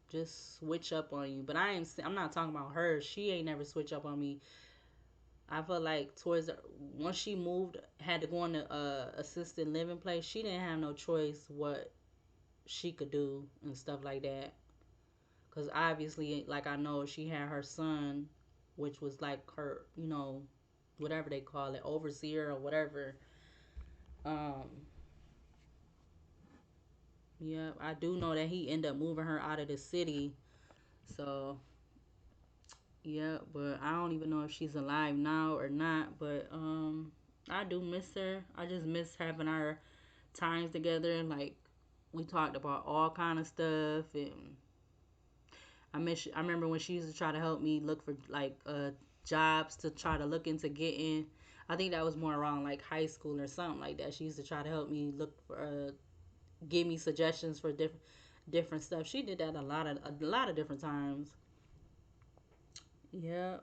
just switch up on you. But I'm not talking about her. She ain't never switch up on me. I feel like once she moved, had to go in the assisted living place. She didn't have no choice what she could do and stuff like that. Cause obviously, like I know she had her son, which was like her, whatever they call it, overseer or whatever. Um, yeah, I do know that he ended up moving her out of the city. So yeah, but I don't even know if she's alive now or not. But I do miss her. I just miss having our times together. Like we talked about all kind of stuff, and I remember when she used to try to help me look for like jobs to try to look into getting. I think that was more around like high school or something like that. She used to try to help me look for, give me suggestions for different stuff. She did that a lot of different times. Yeah,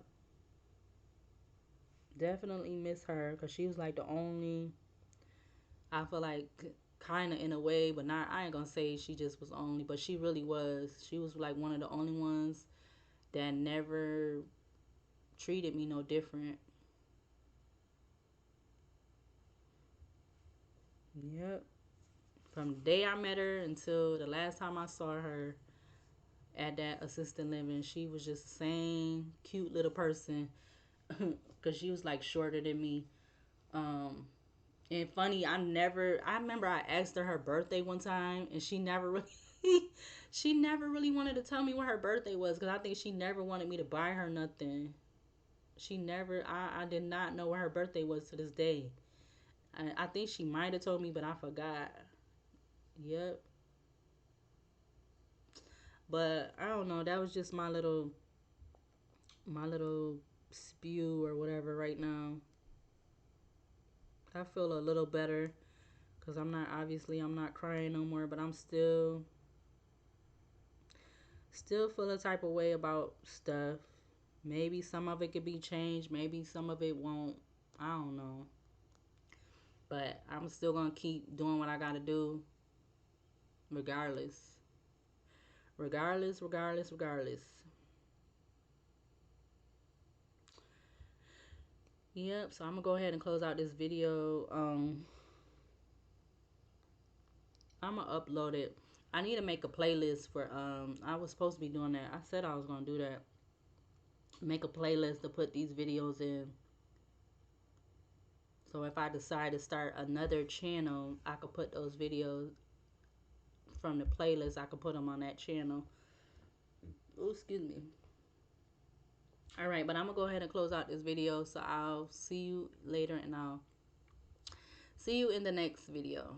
definitely miss her because she was like the only. I feel like kind of in a way, but not. I ain't gonna say she just was only, but she really was. She was like one of the only ones that never treated me no different. Yep. From the day I met her until the last time I saw her at that assisted living, she was just the same cute little person. Cause she was like shorter than me. Um, and funny, I remember I asked her birthday one time, and she never really, she never really wanted to tell me what her birthday was, cause I think she never wanted me to buy her nothing. I did not know what her birthday was to this day. I think she might have told me, but I forgot. Yep. But I don't know. That was just my little spew or whatever right now. I feel a little better because I'm not crying no more, but I'm still feel a type of way about stuff. Maybe some of it could be changed, maybe some of it won't. I don't know. But I'm still going to keep doing what I got to do regardless. Regardless, regardless, regardless. Yep, so I'm going to go ahead and close out this video. I'm going to upload it. I need to make a playlist for I was supposed to be doing that. I said I was going to do that. Make a playlist to put these videos in. So if I decide to start another channel, I could put those videos from the playlist. I could put them on that channel. Oh, excuse me. All right, but I'm going to go ahead and close out this video. So I'll see you later, and I'll see you in the next video.